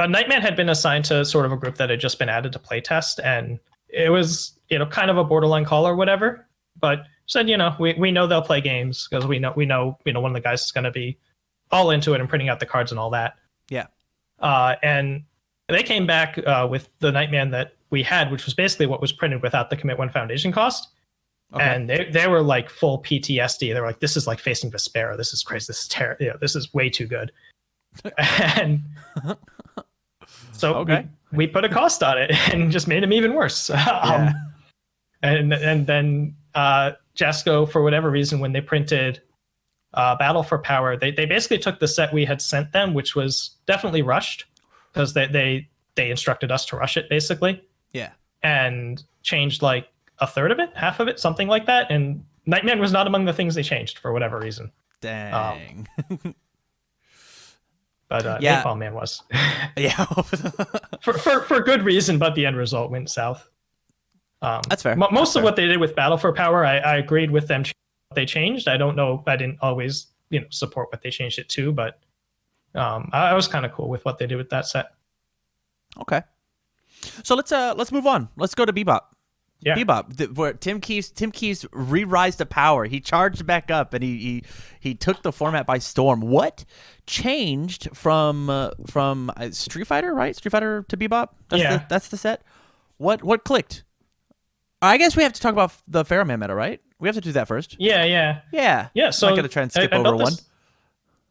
Speaker 2: Nightman had been assigned to sort of a group that had just been added to playtest, and it was kind of a borderline call or whatever, but said we know they'll play games because we know one of the guys is going to be all into it and printing out the cards and all that.
Speaker 1: Yeah.
Speaker 2: And they came back with the Nightman that we had, which was basically what was printed without the commit 1 foundation cost. Okay. And they were like full PTSD. They were like, this is like facing Vespera. This is crazy. This is terrible. This is way too good. And so we put a cost on it and just made him even worse. And then Jasco, for whatever reason, when they printed Battle for Power, they basically took the set we had sent them, which was definitely rushed because they instructed us to rush it basically.
Speaker 1: Yeah. And
Speaker 2: changed like a third of it, half of it, something like that. And Nightman was not among the things they changed for whatever reason.
Speaker 1: Dang.
Speaker 2: But Napalm Man was.
Speaker 1: Yeah.
Speaker 2: for good reason, but the end result went south.
Speaker 1: That's fair.
Speaker 2: Most of what they did with Battle for Power, I agreed with them. They changed. I don't know. I didn't always support what they changed it to, but I was kind of cool with what they did with that set.
Speaker 1: Okay. So let's move on. Let's go to Bebop.
Speaker 2: Yeah.
Speaker 1: Bebop, where Tim Keefe re-rise to power. He charged back up and he took the format by storm. What changed from Street Fighter, right? Street Fighter to Bebop? That's the set. What clicked? I guess we have to talk about the Pharaoh Man meta, right? We have to do that first.
Speaker 2: Yeah. So
Speaker 1: I'm not gonna try and skip over one.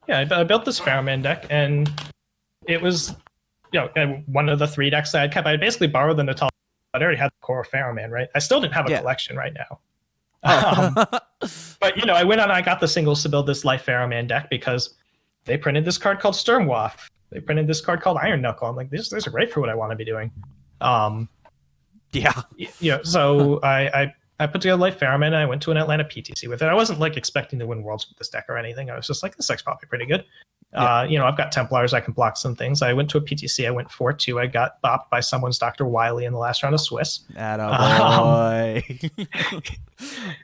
Speaker 2: Yeah, I built this Pharaoh Man deck, and it was one of the 3 decks that I kept. I basically borrowed the Natal. I already had the core Pharaoh Man, right? I still didn't have a collection right now. But I went on. I got the singles to build this Life Pharaoh Man deck because they printed this card called Sturmwaff. They printed this card called Iron Knuckle. I'm like, these are great for what I want to be doing. So I put together Life Pharaoh Man and I went to an Atlanta PTC with it. I wasn't like expecting to win Worlds with this deck or anything. I was just like, this deck's probably pretty good. I've got Templars. I can block some things. I went to a PTC. I went 4-2. I got bopped by someone's Dr. Wily in the last round of Swiss.
Speaker 1: Attaboy.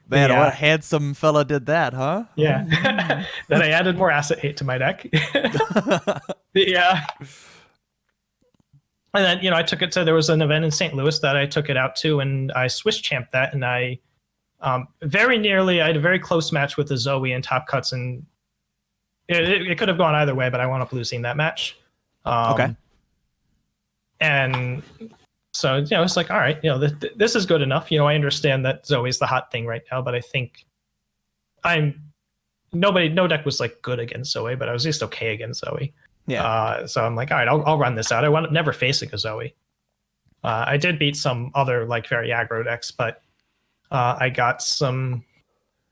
Speaker 1: Man, what a handsome fella did that, huh?
Speaker 2: Yeah. Then I added more asset hate to my deck. Yeah. And then, I took it to, there was an event in St. Louis that I took it out to, and I Swiss champed that, and I very nearly, I had a very close match with the Zoe in Top Cuts, and it could have gone either way, but I wound up losing that match.
Speaker 1: Okay.
Speaker 2: And so, it's like, all right, this is good enough. I understand that Zoe's the hot thing right now, but I think no deck was like good against Zoe, but I was just okay against Zoe.
Speaker 1: Yeah.
Speaker 2: So I'm like, all right, I'll run this out. I wound up never facing a Zoe. I did beat some other like very aggro decks, but I got some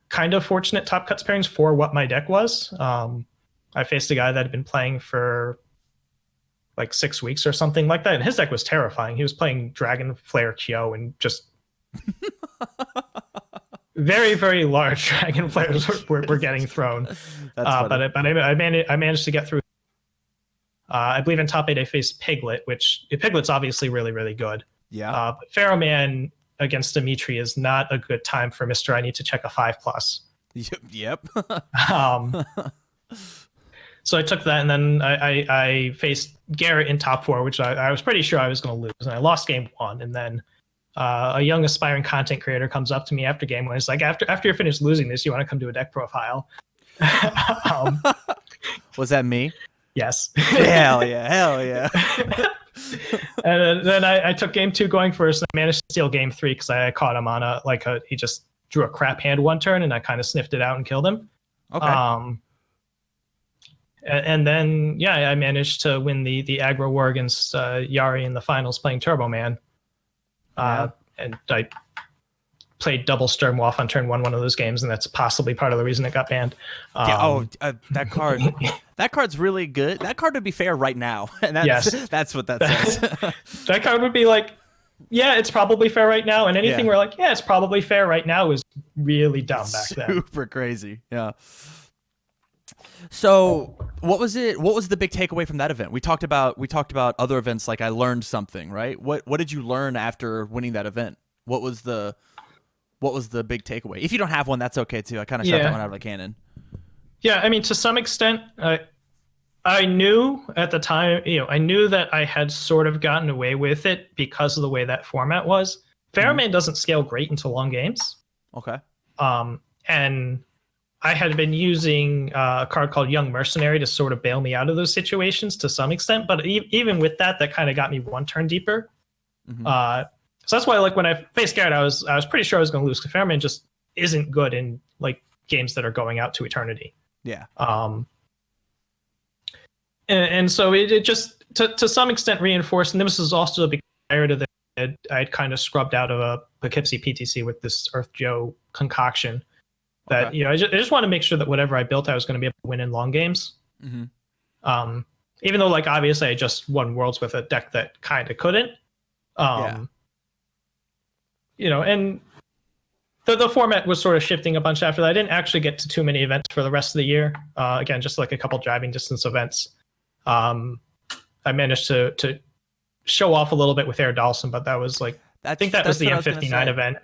Speaker 2: kind of fortunate Top Cuts pairings for what my deck was. I faced a guy that had been playing for like 6 weeks or something like that, and his deck was terrifying. He was playing Dragon Flare Kyo and just very, very large Dragon Flares were getting thrown. But I managed to get through. I believe in top 8 I faced Piglet, which Piglet's obviously really, really good.
Speaker 1: Yeah.
Speaker 2: But Pharaoh Man against Dimitri is not a good time for Mr. I need to check a 5+.
Speaker 1: Yep.
Speaker 2: So I took that, and then I faced Garrett in top 4, which I was pretty sure I was going to lose, and I lost game 1. And then a young aspiring content creator comes up to me after game 1. He's like, after you're finished losing this, you want to come do a deck profile?
Speaker 1: Was that me?
Speaker 2: Yes.
Speaker 1: Hell yeah.
Speaker 2: And then I took game 2 going first, and I managed to steal game 3 because I caught him on he just drew a crap hand one turn, and I kind of sniffed it out and killed him.
Speaker 1: Okay.
Speaker 2: And then, I managed to win the aggro war against Yari in the finals playing Turbo Man. And I played double Sturmwolf on turn 1 of those games, and that's possibly part of the reason it got banned.
Speaker 1: That card. That card's really good. That card would be fair right now. And that's what that says.
Speaker 2: That card would be like, yeah, it's probably fair right now. And anything where like, yeah, it's probably fair right now is really dumb back then.
Speaker 1: Super crazy. Yeah. So what was it? What was the big takeaway from that event? We talked about other events, like I learned something, right? What did you learn after winning that event? What was the big takeaway? If you don't have one, that's okay too. I kind of shot that one out of the cannon.
Speaker 2: Yeah, I mean, to some extent, I knew at the time, I knew that I had sort of gotten away with it because of the way that format was. Pharaohman doesn't scale great into long games.
Speaker 1: Okay.
Speaker 2: And I had been using a card called Young Mercenary to sort of bail me out of those situations to some extent. But even with that kind of got me one turn deeper. Mm-hmm. So that's why, like, when I faced Garrett, I was pretty sure I was going to lose. Because Pharaohman just isn't good in like games that are going out to eternity.
Speaker 1: Yeah.
Speaker 2: And so it just to some extent reinforced. And this was also because prior to that, I'd kind of scrubbed out of a Poughkeepsie PTC with this Earth Joe concoction. That I just want to make sure that whatever I built, I was going to be able to win in long games. Mm-hmm. Even though, like, obviously, I just won Worlds with a deck that kind of couldn't. And the format was sort of shifting a bunch after that. I didn't actually get to too many events for the rest of the year. Again, just like a couple driving distance events. I managed to show off a little bit with Air Dawson, but that was like I think that was the M59 event.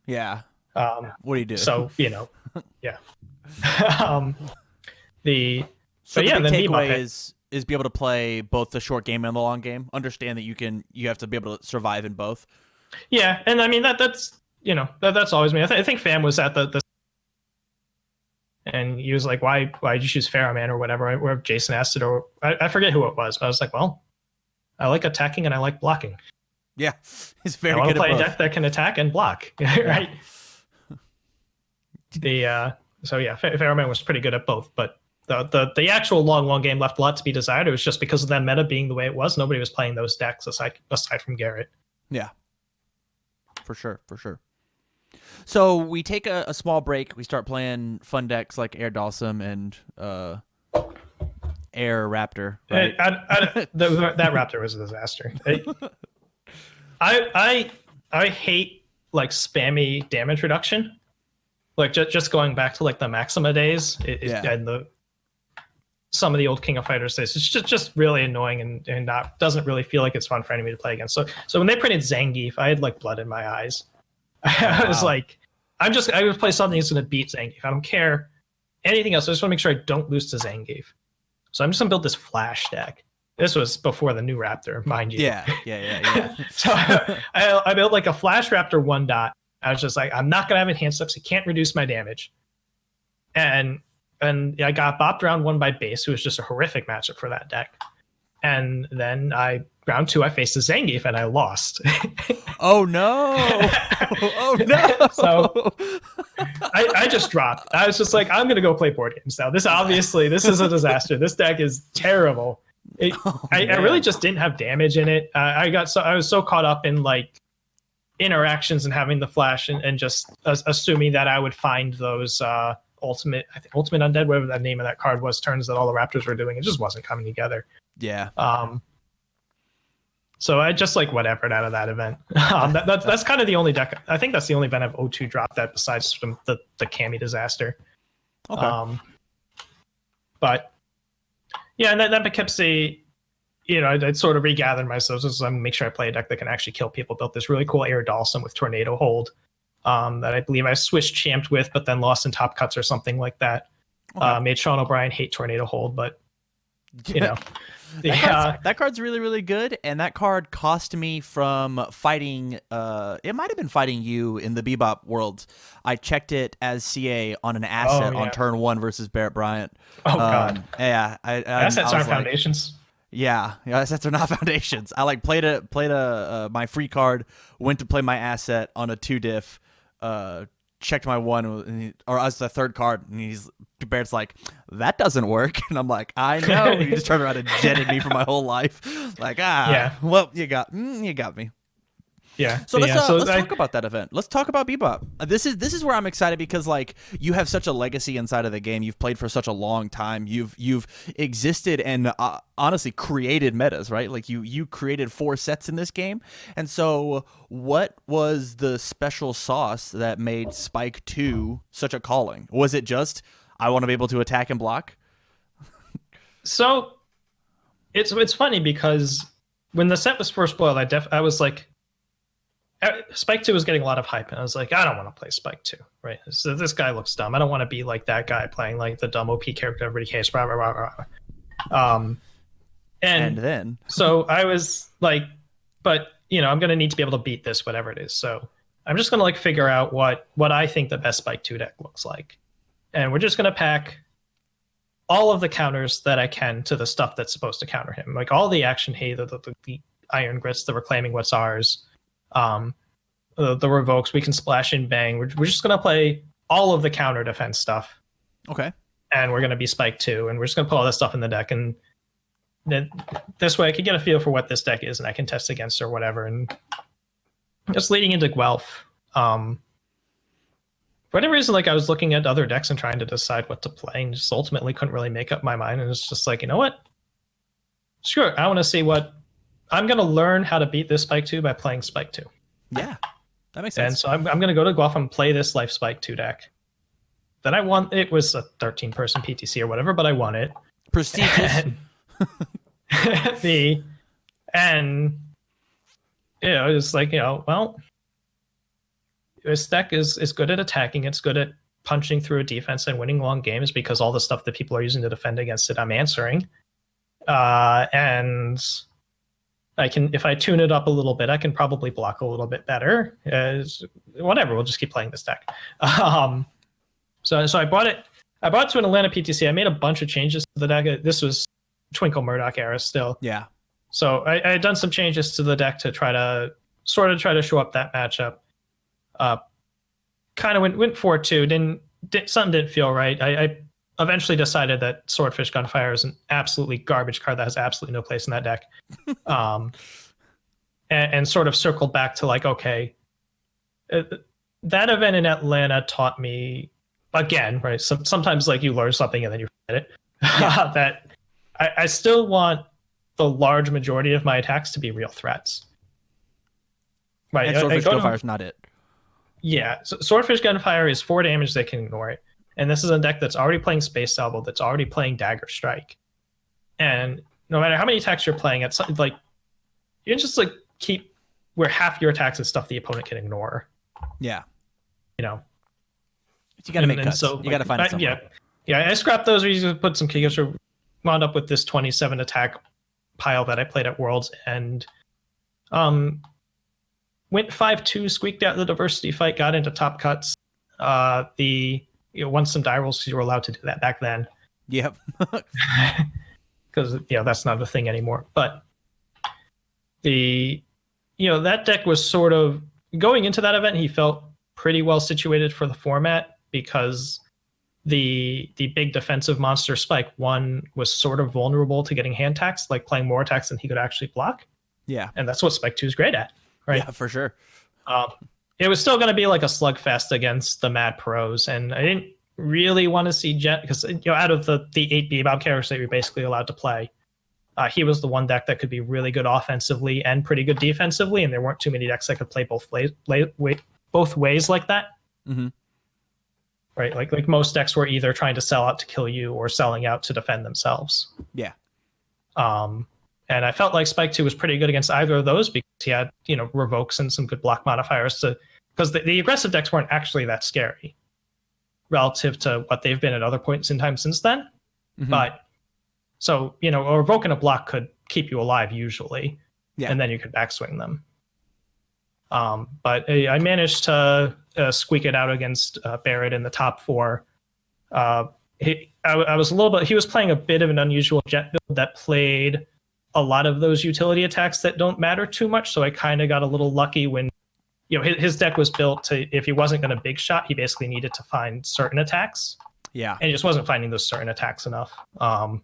Speaker 1: Yeah. What do you do?
Speaker 2: So yeah. The big
Speaker 1: takeaway is be able to play both the short game and the long game. Understand that you have to be able to survive in both.
Speaker 2: Yeah, and I mean that's that's always me. I think Fam was at the and he was like, why did you choose Pharaoh Man or whatever? Or Jason asked it, or I forget who it was, but I was like, well, I like attacking and I like blocking.
Speaker 1: Yeah, he's very
Speaker 2: good. I want
Speaker 1: to
Speaker 2: play a deck that can attack and block, right? Pharaoh Man was pretty good at both, but the actual long game left a lot to be desired. It was just because of that meta being the way it was. Nobody was playing those decks aside from Garrett.
Speaker 1: Yeah, for sure. So we take a small break. We start playing fun decks like Air Dawson and Air Raptor. Right?
Speaker 2: That Raptor was a disaster. I hate like spammy damage reduction. Like just going back to like the Maxima days and some of the old King of Fighters days, it's just really annoying and doesn't really feel like it's fun for enemy to play against. So when they printed Zangief, I had like blood in my eyes. I was like, I would play something that's going to beat Zangief. I don't care anything else. I just want to make sure I don't lose to Zangief. So I'm just going to build this Flash deck. This was before the new Raptor, mind you.
Speaker 1: Yeah.
Speaker 2: So I built like a Flash Raptor 1 dot. I was just like, I'm not gonna have enhanced steps. It can't reduce my damage. And I got bopped round 1 by Base, who was just a horrific matchup for that deck. And then round 2, I faced a Zangief and I lost.
Speaker 1: Oh no! Oh no!
Speaker 2: So I just dropped. I was just like, I'm gonna go play board games now. This is a disaster. This deck is terrible. I really just didn't have damage in it. I was so caught up in like interactions and having the flash and just assuming that I would find those ultimate undead, whatever the name of that card was, turns that all the Raptors were doing. It just wasn't coming together.
Speaker 1: Yeah.
Speaker 2: So I just like whatevered out of that event. That's kind of the only deck. I think that's the only event I've O2 dropped that besides from the Cammy disaster.
Speaker 1: Okay.
Speaker 2: But yeah, and then Poughkeepsie, I'd sort of regathered myself just to make sure I play a deck that can actually kill people. Built this really cool Air Dawson with Tornado Hold that I believe I switched champed with, but then lost in top cuts or something like that.
Speaker 1: Okay.
Speaker 2: Made Sean O'Brien hate Tornado Hold, but
Speaker 1: that card's really, really good, and that card cost me from fighting. It might have been fighting you in the Bebop world. I checked it as CA on an asset on turn 1 versus Barrett Bryant.
Speaker 2: Oh god,
Speaker 1: yeah.
Speaker 2: Assets aren't foundations.
Speaker 1: Yeah, assets are not foundations. I like played my free card, went to play my asset on a 2-diff, checked my 1, or as the 3rd card, and Barrett's like, that doesn't work, and I'm like, I know. And he just turned around and jetted me for my whole life. Like, well, you got me.
Speaker 2: Yeah.
Speaker 1: So let's talk about that event. Let's talk about Bebop. This is where I'm excited because like you have such a legacy inside of the game. You've played for such a long time. You've existed and honestly created metas, right? Like you created 4 sets in this game. And so what was the special sauce that made Spike 2 such a calling? Was it just I want to be able to attack and block?
Speaker 2: So it's funny because when the set was first spoiled, I was like, Spike 2 was getting a lot of hype, and I was like, I don't want to play Spike 2, right? So this guy looks dumb. I don't want to be like that guy playing like the dumb OP character everybody hates, blah, blah, blah, blah. And then so I was like, but I'm gonna need to be able to beat this, whatever it is. So I'm just gonna like figure out what I think the best Spike 2 deck looks like. And we're just gonna pack all of the counters that I can to the stuff that's supposed to counter him. Like all the action hate, the Iron Grits, the Reclaiming What's Ours, the Revokes, we can splash and bang. We're just going to play all of the counter defense stuff.
Speaker 1: Okay.
Speaker 2: And we're going to be Spike 2, and we're just going to put all this stuff in the deck. And then this way I can get a feel for what this deck is, and I can test against or whatever. And just leading into Guelph. For whatever reason, like I was looking at other decks and trying to decide what to play, and just ultimately couldn't really make up my mind. And it's just like, you know what? Sure, I want to see what I'm going to learn how to beat this Spike 2 by playing Spike 2.
Speaker 1: Yeah, that makes sense.
Speaker 2: And so I'm going to go to Guelph and play this Life Spike 2 deck. Then I won. It was a 13-person PTC or whatever, but I won it.
Speaker 1: Prestigious.
Speaker 2: It's like, well, this deck is good at attacking. It's good at punching through a defense and winning long games because all the stuff that people are using to defend against it, I'm answering. And I can, if I tune it up a little bit, I can probably block a little bit better. Whatever, we'll just keep playing this deck. So I bought it. I bought it to an Atlanta PTC. I made a bunch of changes to the deck. This was Twinkle Murdoch era still.
Speaker 1: Yeah.
Speaker 2: So I had done some changes to the deck to try to show up that matchup. Kind of went 4-2. Something didn't feel right. I eventually decided that Swordfish Gunfire is an absolutely garbage card that has absolutely no place in that deck. And sort of circled back to like, okay, that event in Atlanta taught me again, right? Sometimes like you learn something and then you forget it. Yeah. That I still want the large majority of my attacks to be real threats. Right.
Speaker 1: And Swordfish Gunfire is not it.
Speaker 2: Yeah. So Swordfish Gunfire is 4 damage, they can ignore it. And this is a deck that's already playing Space Salvo, that's already playing Dagger Strike. And no matter how many attacks you're playing, it's like you can just like keep where half your attacks is stuff the opponent can ignore.
Speaker 1: Yeah.
Speaker 2: But
Speaker 1: you got to make cuts. So, you got to find it somewhere.
Speaker 2: Yeah. I scrapped those. We put some kickers. Wound up with this 27 attack pile that I played at Worlds, and went 5-2, squeaked out the diversity fight, got into top cuts. Won some die rolls because you were allowed to do that back then.
Speaker 1: Yep.
Speaker 2: Because that's not a thing anymore. But that deck was sort of going into that event. He felt pretty well situated for the format because the big defensive monster Spike 1 was sort of vulnerable to getting hand taxed, like playing more attacks than he could actually block.
Speaker 1: Yeah.
Speaker 2: And that's what Spike 2 is great at, right?
Speaker 1: Yeah, for sure.
Speaker 2: It was still going to be like a slugfest against the Mad Pros, and I didn't really want to see Jet because out of the 8 Bebop characters that you're basically allowed to play, he was the one deck that could be really good offensively and pretty good defensively, and there weren't too many decks that could play both ways like that.
Speaker 1: Mm-hmm.
Speaker 2: Right, like most decks were either trying to sell out to kill you or selling out to defend themselves.
Speaker 1: Yeah.
Speaker 2: And I felt like Spike 2 was pretty good against either of those because he had, revokes and some good block modifiers because the aggressive decks weren't actually that scary relative to what they've been at other points in time since then.
Speaker 1: Mm-hmm.
Speaker 2: But so, a revoke and a block could keep you alive usually.
Speaker 1: Yeah.
Speaker 2: And then you could backswing them. But I managed to squeak it out against Barrett in the top 4. He was playing a bit of an unusual Jet build that played a lot of those utility attacks that don't matter too much. So I kind of got a little lucky when, his deck was built to, if he wasn't going to big shot, he basically needed to find certain attacks.
Speaker 1: Yeah.
Speaker 2: And he just wasn't finding those certain attacks enough. And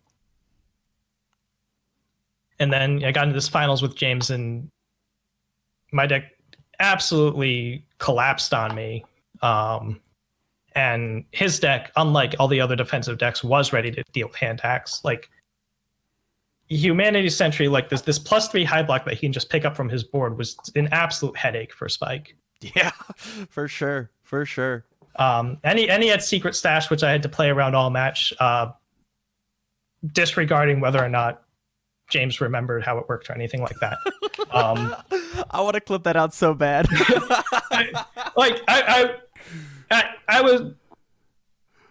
Speaker 2: then I got into this finals with James, and my deck absolutely collapsed on me. And his deck, unlike all the other defensive decks, was ready to deal with hand tax. Like, Humanity Sentry, like this +3 high block that he can just pick up from his board was an absolute headache for Spike.
Speaker 1: Yeah, for sure.
Speaker 2: And he had Secret Stash, which I had to play around all match, disregarding whether or not James remembered how it worked or anything like that.
Speaker 1: I want to clip that out so bad.
Speaker 2: I was,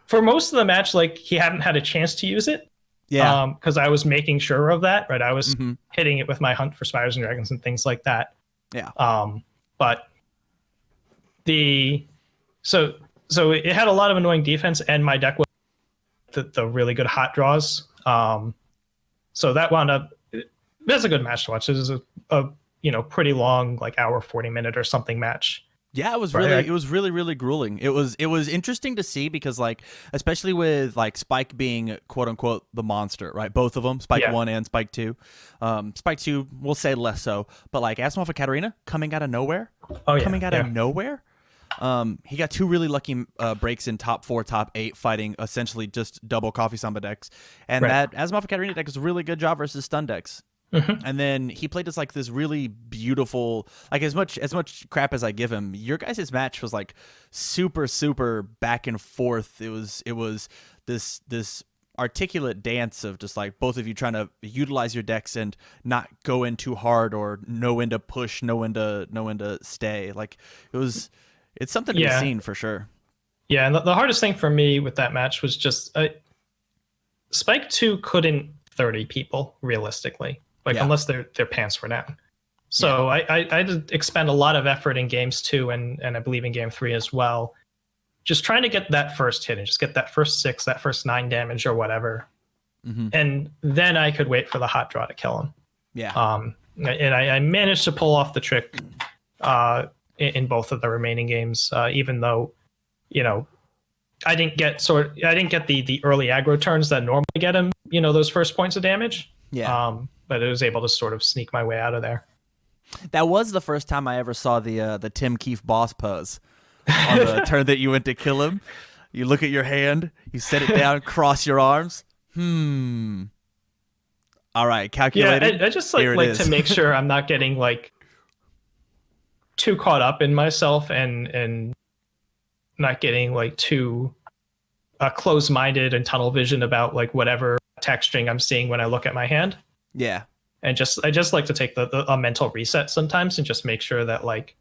Speaker 2: for most of the match, like, he hadn't had a chance to use it.
Speaker 1: Yeah.
Speaker 2: Because I was making sure of that, right? I was hitting it with my Hunt for Spires and Dragons and things like that.
Speaker 1: Yeah.
Speaker 2: But so it had a lot of annoying defense, and my deck was the really good hot draws. So that wound up. That's a good match to watch. It was a pretty long, like hour 40-minute or something match.
Speaker 1: Yeah, it was really grueling. It was interesting to see because, like, especially with like Spike being quote unquote the monster, right? Both of them, Spike 1 and Spike 2. Spike 2, we'll say less so, but like Asimov and Katarina coming out of nowhere. Of nowhere. He got 2 really lucky breaks in top 4, top 8, fighting essentially just double Coffee Samba decks, and that Asimov and Katarina deck was a really good job versus stun decks. Mm-hmm. And then he played this really beautiful, like, as much crap as I give him, your guys' match was like super back and forth. It was this articulate dance of just like both of you trying to utilize your decks and not go in too hard or know when to push, know when to stay. Like, it's something to be seen for sure.
Speaker 2: Yeah, and the hardest thing for me with that match was just Spike 2 couldn't 30 people realistically. Unless their pants were down. So I did expend a lot of effort in games 2 and I believe in game 3 as well, just trying to get that first hit and just get that first 6, that first 9 damage or whatever. Mm-hmm. And then I could wait for the hot draw to kill him. Yeah. And I managed to pull off the trick in both of the remaining games, even though, I didn't get the early aggro turns that normally get him, those first points of damage.
Speaker 1: Yeah.
Speaker 2: But I was able to sort of sneak my way out of there.
Speaker 1: That was the first time I ever saw the Tim Keefe boss pose on the turn that you went to kill him. You look at your hand, you set it down, cross your arms. All right, calculated.
Speaker 2: Yeah, I just like to make sure I'm not getting like too caught up in myself and not getting like too close-minded and tunnel vision about like whatever attack string I'm seeing when I look at my hand.
Speaker 1: Yeah.
Speaker 2: And I just like to take a mental reset sometimes and just make sure that make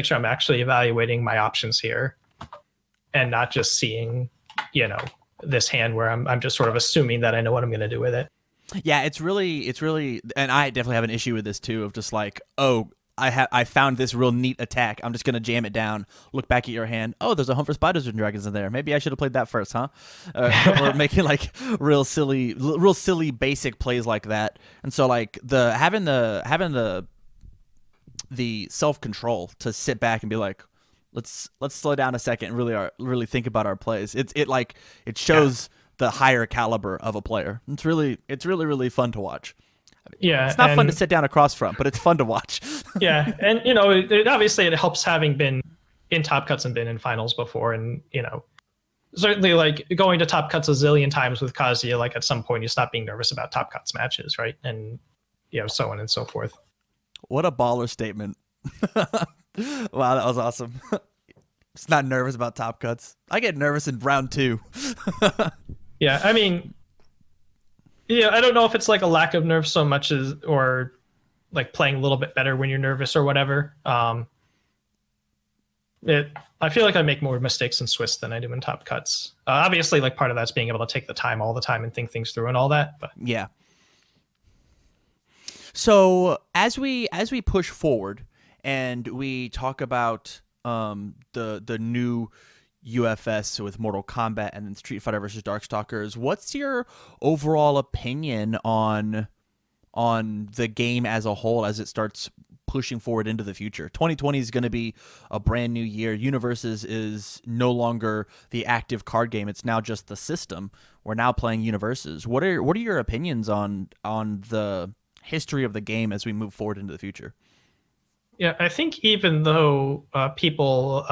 Speaker 2: sure I'm actually evaluating my options here and not just seeing, this hand where I'm just sort of assuming that I know what I'm going to do with it.
Speaker 1: Yeah, it's really, and I definitely have an issue with this too. Of just like, oh, I found this real neat attack. I'm just gonna jam it down. Look back at your hand. Oh, there's a hunt for spiders and dragons in there. Maybe I should have played that first, huh? Or making like real silly basic plays like that. And so like having the self control to sit back and be like, let's slow down a second and really think about our plays. It
Speaker 2: Yeah.
Speaker 1: shows the higher caliber of a player. It's really fun to watch.
Speaker 2: Yeah,
Speaker 1: It's not fun to
Speaker 2: and
Speaker 1: sit down across from, but it's fun to watch.
Speaker 2: yeah, and obviously it helps having been in top cuts and been in finals before, and certainly like going to top cuts a zillion times with Kazuya. Like at some point you stop being nervous about top cuts matches, right? And so on and so forth.
Speaker 1: What a baller statement. Wow, that was awesome. It's not nervous about top cuts. I get nervous in round two.
Speaker 2: Yeah, I mean, I don't know if it's like a lack of nerve so much as or like playing a little bit better when you're nervous or whatever. I feel like I make more mistakes in Swiss than I do in top cuts. Obviously, like part of that's being able to take the time all the time and think things through and all that. But
Speaker 1: Yeah. So as we push forward and we talk about the new UFS with Mortal Kombat and then Street Fighter versus Darkstalkers, what's your overall opinion on the game as a whole as it starts pushing forward into the future? 2020 is going to be a brand new year. Universes is no longer the active card game. It's now just the system. We're now playing Universes. What are your opinions on the history of the game as we move forward into the future?
Speaker 2: yeah, I think even though people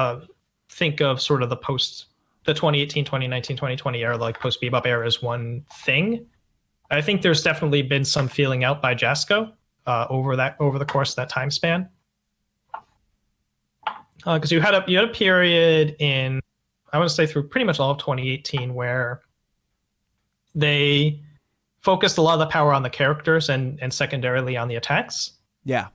Speaker 2: think of sort of the 2018, 2019, 2020 era, like post Bebop era, as one thing, I think there's definitely been some feeling out by Jasco over the course of that time span. Because you had a period in, I want to say through pretty much all of 2018 where they focused a lot of the power on the characters and secondarily on the attacks.
Speaker 1: Yeah.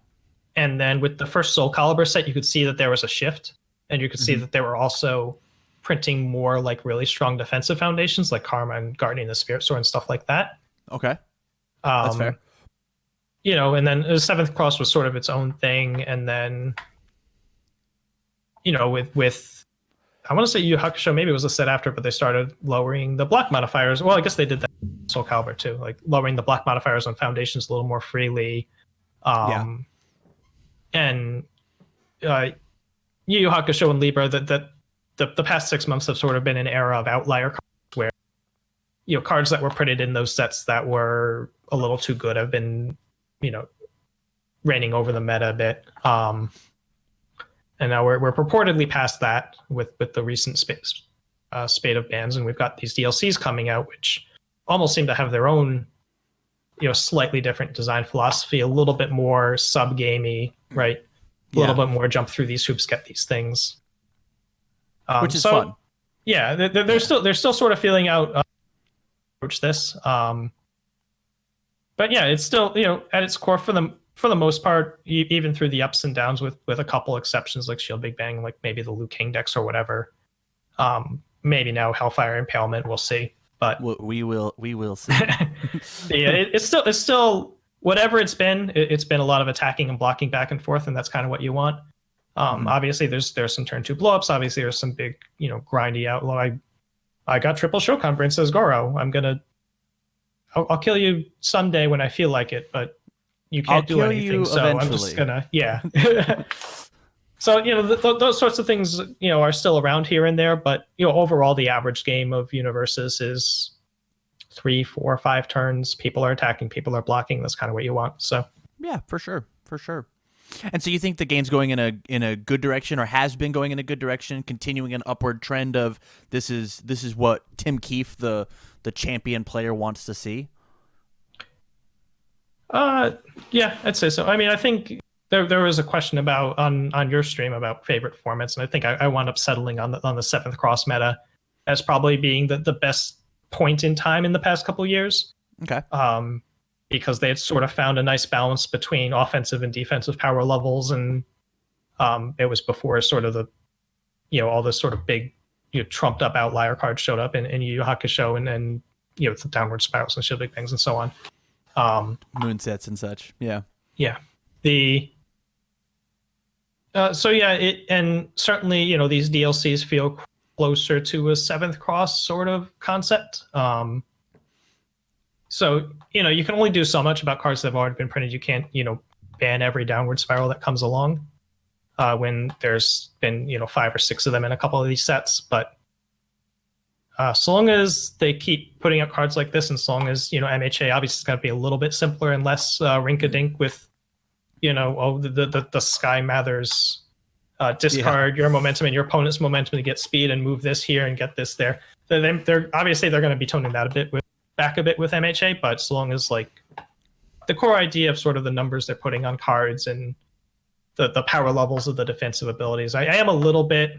Speaker 2: And then with the first Soul Calibur set, you could see that there was a shift, and you could see
Speaker 1: Mhm.
Speaker 2: that they were also printing more like really strong defensive foundations, like Karma and Guardian the Spirit Sword and stuff like that.
Speaker 1: Okay. That's fair.
Speaker 2: And then the Seventh Cross was sort of its own thing, and then with I want to say Yu Yu Hakusho, maybe it was a set after, but they started lowering the block modifiers. Well, I guess they did that in Soul Calibur too, like lowering the block modifiers on foundations a little more freely.
Speaker 1: Yeah.
Speaker 2: And Yu Yu Hakusho and Libra, that the past 6 months have sort of been an era of outlier cards where cards that were printed in those sets that were a little too good have been reigning over the meta a bit. And now we're purportedly past that with the recent spate of bans, and we've got these DLCs coming out, which almost seem to have their own slightly different design philosophy, a little bit more sub-gamey, right? A little bit more jump through these hoops, get these things.
Speaker 1: Which is fun.
Speaker 2: Yeah, they're still sort of feeling out approach this. But yeah, it's still at its core for the most part, even through the ups and downs with a couple exceptions like Shield Big Bang, like maybe the Liu King decks or whatever. Maybe now Hellfire Impalement, we'll see. But
Speaker 1: we will see.
Speaker 2: yeah, it's still whatever it's been. It's been a lot of attacking and blocking back and forth, and that's kind of what you want. Obviously, there's some turn 2 blowups. Obviously, there's some big grindy outlaw. I got triple Shokan Brain, says Goro. I'll kill you someday when I feel like it, but you can't do anything. So eventually. I'm just gonna So those sorts of things are still around here and there, but overall the average game of Universes is 3, 4, 5 turns. People are attacking, people are blocking. That's kind of what you want. So
Speaker 1: yeah, for sure. And so you think the game's going in a good direction, or has been going in a good direction, continuing an upward trend of this is what Tim Keefe, the champion player, wants to see?
Speaker 2: Yeah, I'd say so. I mean, I think there was a question about on your stream about favorite formats, and I think I wound up settling on the Seventh Cross meta as probably being the best point in time in the past couple of years.
Speaker 1: Okay.
Speaker 2: Because they had sort of found a nice balance between offensive and defensive power levels, and it was before sort of the all this sort of big trumped up outlier cards showed up in Yu Yu Hakusho and the downward spirals and Shield Big Bangs and so on.
Speaker 1: Moon sets and such. Yeah.
Speaker 2: Yeah. The so yeah, it and certainly these DLCs feel closer to a seventh cross sort of concept. So you can only do so much about cards that have already been printed. You can't ban every downward spiral that comes along when there's been 5 or 6 of them in a couple of these sets. But so long as they keep putting out cards like this, and so long as MHA obviously is going to be a little bit simpler and less rink-a-dink with the Sky Mathers discard your momentum and your opponent's momentum to get speed and move this here and get this there. They're obviously they're going to be toning that back a bit with MHA, but so long as like the core idea of sort of the numbers they're putting on cards and the power levels of the defensive abilities, I am a little bit.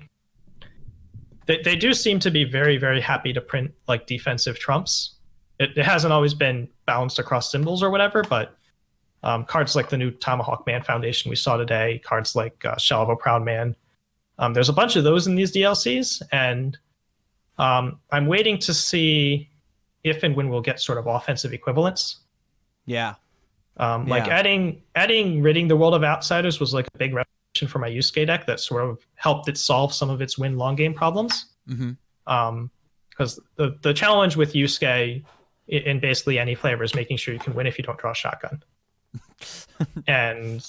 Speaker 2: They do seem to be very, very happy to print like defensive trumps. It hasn't always been balanced across symbols or whatever, but cards like the new Tomahawk Man Foundation we saw today, cards like Shell of a Proud Man, there's a bunch of those in these DLCs, and I'm waiting to see if and when we'll get sort of offensive equivalents.
Speaker 1: Yeah.
Speaker 2: Like adding Ridding the World of Outsiders was like a big revolution for my Yusuke deck that sort of helped it solve some of its win long game problems. Because the challenge with Yusuke in basically any flavor is making sure you can win if you don't draw a shotgun. And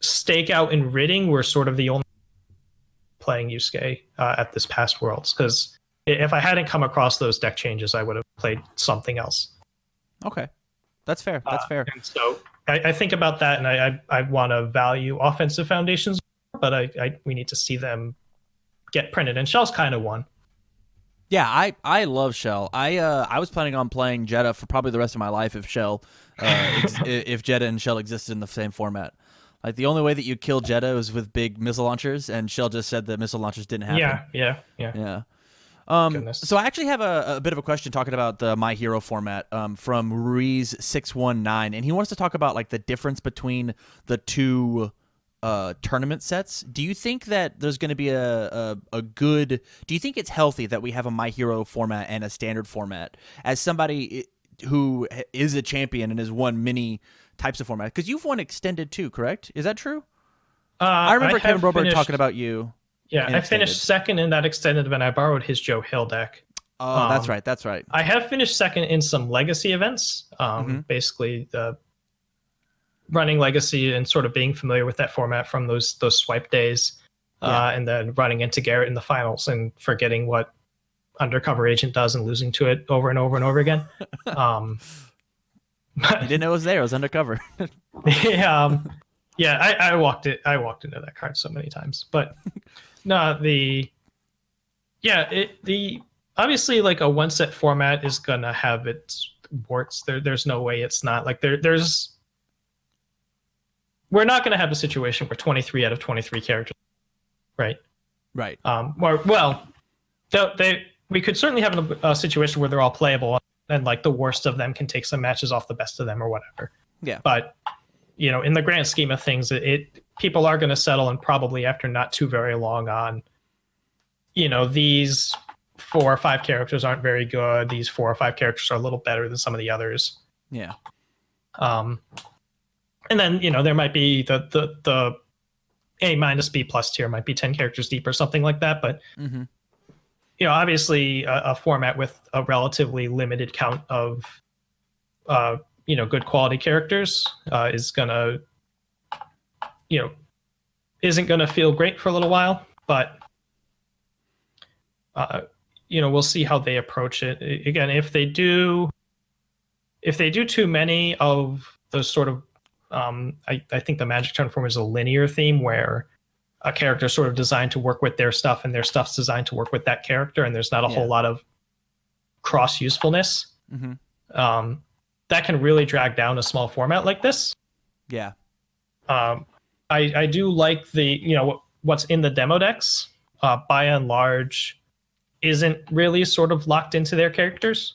Speaker 2: Stakeout and Ridding were sort of the only playing Yusuke at this past Worlds, because if I hadn't come across those deck changes, I would have played something else.
Speaker 1: Okay. That's fair. That's fair.
Speaker 2: And so I think about that, and I want to value offensive foundations, but we need to see them get printed. And Shell's kind of one.
Speaker 1: Yeah, I love Shell. I was planning on playing Jeddah for probably the rest of my life if if Jeddah and Shell existed in the same format. Like the only way that you kill Jeddah was with big missile launchers, and Shell just said that missile launchers didn't happen.
Speaker 2: Yeah.
Speaker 1: So I actually have a bit of a question talking about the My Hero format from Ruiz619, and he wants to talk about like the difference between the two tournament sets. Do you think that there's going to be a good? Do you think it's healthy that we have a My Hero format and a standard format? As somebody who is a champion and has won many types of format, because you've won extended too, correct? Is that true? I remember Kevin Broberg talking about you.
Speaker 2: Yeah, I finished second in that extended event. I borrowed his Joe Hill deck.
Speaker 1: Oh, that's right. That's right.
Speaker 2: I have finished second in some legacy events. Basically, the running legacy and sort of being familiar with that format from those swipe days, and then running into Garrett in the finals and forgetting what Undercover Agent does and losing to it over and over and over again.
Speaker 1: You didn't know it was there. It was undercover.
Speaker 2: Yeah, I walked into that card so many times, but no, the obviously like a one set format is gonna have its warts. There's no way it's not like we're not gonna have a situation where 23 out of 23 characters, right?
Speaker 1: Right.
Speaker 2: We could certainly have a situation where they're all playable and like the worst of them can take some matches off the best of them or whatever.
Speaker 1: Yeah.
Speaker 2: But in the grand scheme of things, people are going to settle, and probably after not too very long on, these 4 or 5 characters aren't very good. These 4 or 5 characters are a little better than some of the others.
Speaker 1: Yeah.
Speaker 2: And then there might be the A minus B plus tier might be 10 characters deep or something like that. But obviously a format with a relatively limited count of good quality characters is gonna isn't gonna feel great for a little while, but we'll see how they approach it. Again, if they do too many of those sort of I think the Magic Turn form is a linear theme where a character is sort of designed to work with their stuff and their stuff's designed to work with that character, and there's not a whole lot of cross usefulness. That can really drag down a small format like this.
Speaker 1: Yeah.
Speaker 2: I do like the what's in the demo decks by and large isn't really sort of locked into their characters.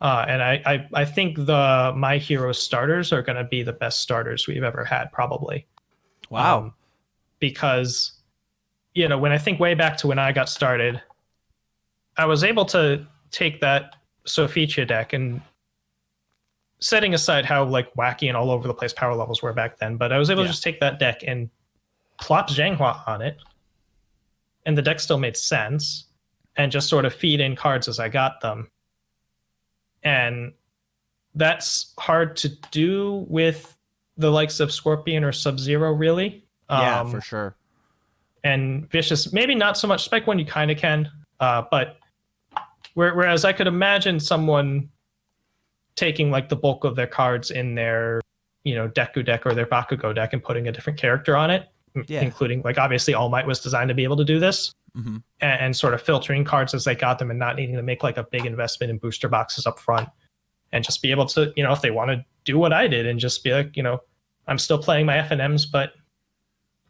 Speaker 2: And I think the My Hero starters are going to be the best starters we've ever had, probably.
Speaker 1: Wow.
Speaker 2: Because, when I think way back to when I got started, I was able to take that Sophicia deck and setting aside how like wacky and all over the place power levels were back then, but I was able to
Speaker 1: Yeah.
Speaker 2: just take that deck and plop Zhanghua on it, and the deck still made sense, and just sort of feed in cards as I got them. And that's hard to do with the likes of Scorpion or Sub-Zero, really.
Speaker 1: Yeah, for sure.
Speaker 2: And Vicious, maybe not so much. Spike One, you kind of can, but whereas I could imagine someone taking like the bulk of their cards in their, Deku deck or their Bakugo deck and putting a different character on it,
Speaker 1: Yeah.
Speaker 2: including like obviously All Might was designed to be able to do this, and sort of filtering cards as they got them and not needing to make like a big investment in booster boxes up front, and just be able to, if they want to do what I did and just be like, I'm still playing my FNMs, but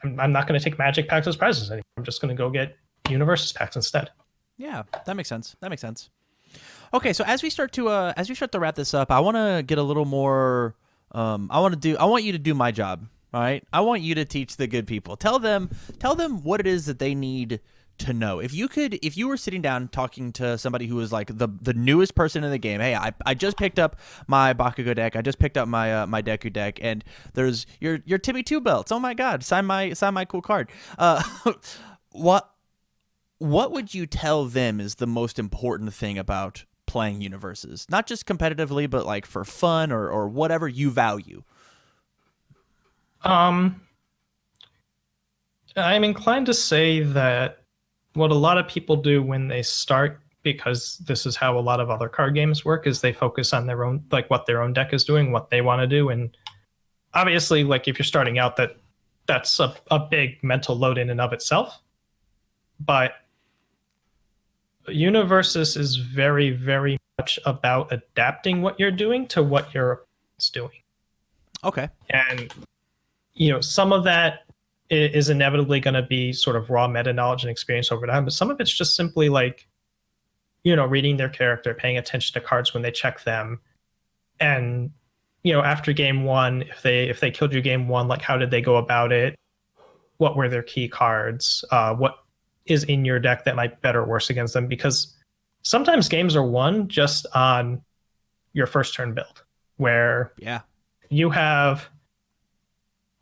Speaker 2: I'm not going to take Magic packs as prizes anymore. I'm just going to go get Universes packs instead.
Speaker 1: Yeah, that makes sense. Okay, so as we start to wrap this up, I want to get a little more. I want you to do my job. All right, I want you to teach the good people. Tell them what it is that they need to know. If you were sitting down talking to somebody who was like the newest person in the game, hey, I just picked up my Bakugo deck, I just picked up my my Deku deck, and there's your Timmy Two belts. Oh my God, sign my cool card. What would you tell them is the most important thing about playing Universes? Not just competitively, but like for fun or whatever you value.
Speaker 2: I'm inclined to say that what a lot of people do when they start, because this is how a lot of other card games work, is they focus on their own, like what their own deck is doing, what they want to do. And obviously, like if you're starting out, that's a big mental load in and of itself. But Universes is very, very much about adapting what you're doing to what your opponent's doing.
Speaker 1: Okay.
Speaker 2: And, some of that is inevitably going to be sort of raw meta knowledge and experience over time, but some of it's just simply like, reading their character, paying attention to cards when they check them. And, after game one, if they killed you game one, like how did they go about it? What were their key cards? What is in your deck that might be better or worse against them? Because sometimes games are won just on your first turn build, where you have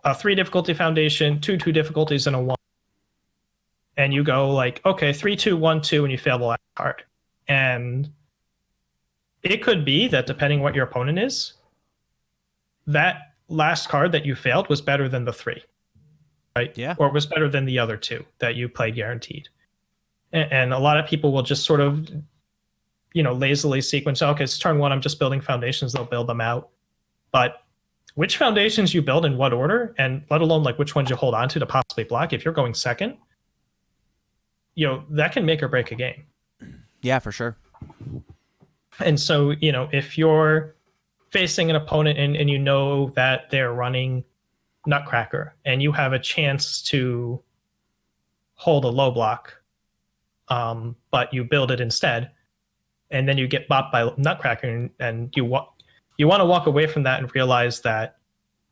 Speaker 2: a 3 difficulty foundation, 2 difficulties, and a 1. And you go like, okay, 3, 2, 1, 2, and you fail the last card. And it could be that depending what your opponent is, that last card that you failed was better than the 3. Right?
Speaker 1: Yeah.
Speaker 2: Or it was better than the other 2 that you played guaranteed. And a lot of people will just sort of, lazily sequence, okay, it's turn 1, I'm just building foundations, they'll build them out. But which foundations you build in what order, and let alone like which ones you hold on to possibly block, if you're going second, that can make or break a game.
Speaker 1: Yeah, for sure.
Speaker 2: And so, if you're facing an opponent and you know that they're running Nutcracker and you have a chance to hold a low block, but you build it instead, and then you get bopped by Nutcracker, and you want to walk away from that and realize that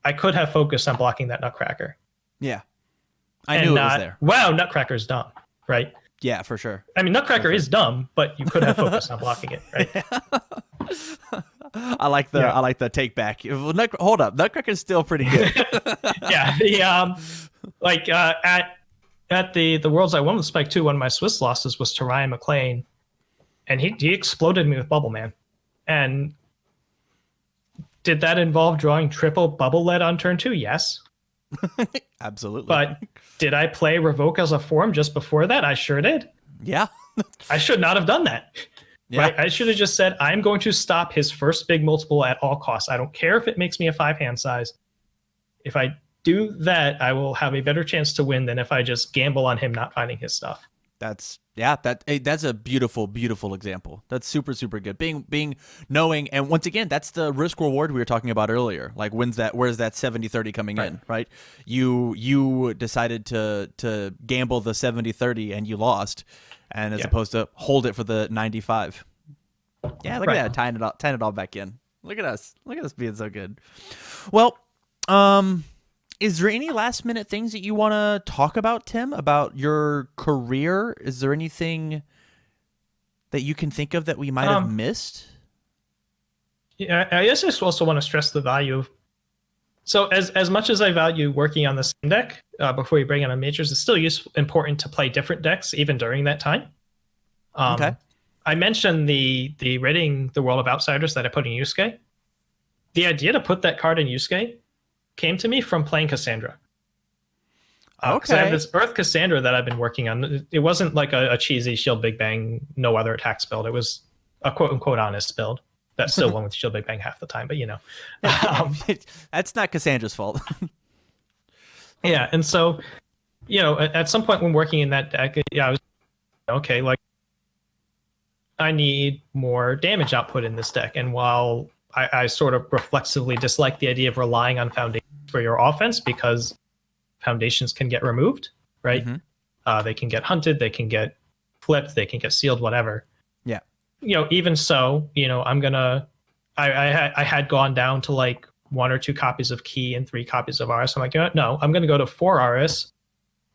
Speaker 2: I could have focused on blocking that Nutcracker.
Speaker 1: Yeah. I knew it was there.
Speaker 2: Wow, Nutcracker's dumb, right?
Speaker 1: Yeah, for sure.
Speaker 2: I mean, Nutcracker is dumb, but you could have focused on blocking it, right?
Speaker 1: I like the take back. Hold up, Nutcracker's still pretty good.
Speaker 2: Yeah, at the Worlds I won with Spike 2, one of my Swiss losses was to Ryan McClain, and he exploded me with Bubble Man. And did that involve drawing triple Bubble Lead on turn 2? Yes.
Speaker 1: Absolutely.
Speaker 2: But did I play Revoke as a form just before that? I sure did.
Speaker 1: Yeah.
Speaker 2: I should not have done that.
Speaker 1: Yeah.
Speaker 2: Right? I should have just said, I'm going to stop his first big multiple at all costs. I don't care if it makes me a 5-hand size. If I do that, I will have a better chance to win than if I just gamble on him not finding his stuff.
Speaker 1: That's a beautiful, beautiful example. That's super, super good. Being knowing, and once again, that's the risk reward we were talking about earlier. Like where's that 70-30 coming in, right? You decided to gamble the 70-30 and you lost, and as opposed to hold it for the 95. Yeah, look at that, tying it all back in. Look at us being so good. Well, is there any last minute things that you want to talk about, Tim, about your career? Is there anything that you can think of that we might have missed?
Speaker 2: Yeah, I guess I just also want to stress the value of. So as much as I value working on the same deck before you bring in on majors, it's still important to play different decks even during that time.
Speaker 1: Okay.
Speaker 2: Um, I mentioned the Ridding the World of Outsiders that I put in Yusuke. The idea to put that card in Yusuke came to me from playing Cassandra. Because I have
Speaker 1: Okay.
Speaker 2: this Earth Cassandra that I've been working on. It wasn't like a cheesy Shield Big Bang, no other attacks build. It was a quote unquote honest build that still won with Shield Big Bang half the time, but you know. Um,
Speaker 1: That's not Cassandra's fault.
Speaker 2: yeah, and so, at some point when working in that deck, yeah, I was okay, like I need more damage output in this deck. And while I sort of reflexively dislike the idea of relying on foundations for your offense because foundations can get removed, right?
Speaker 1: Hmm.
Speaker 2: They can get hunted, they can get flipped, they can get sealed, whatever.
Speaker 1: Yeah.
Speaker 2: Even so, I had gone down to like 1 or 2 copies of Key and 3 copies of RS. I'm like, no, I'm going to go to 4 RS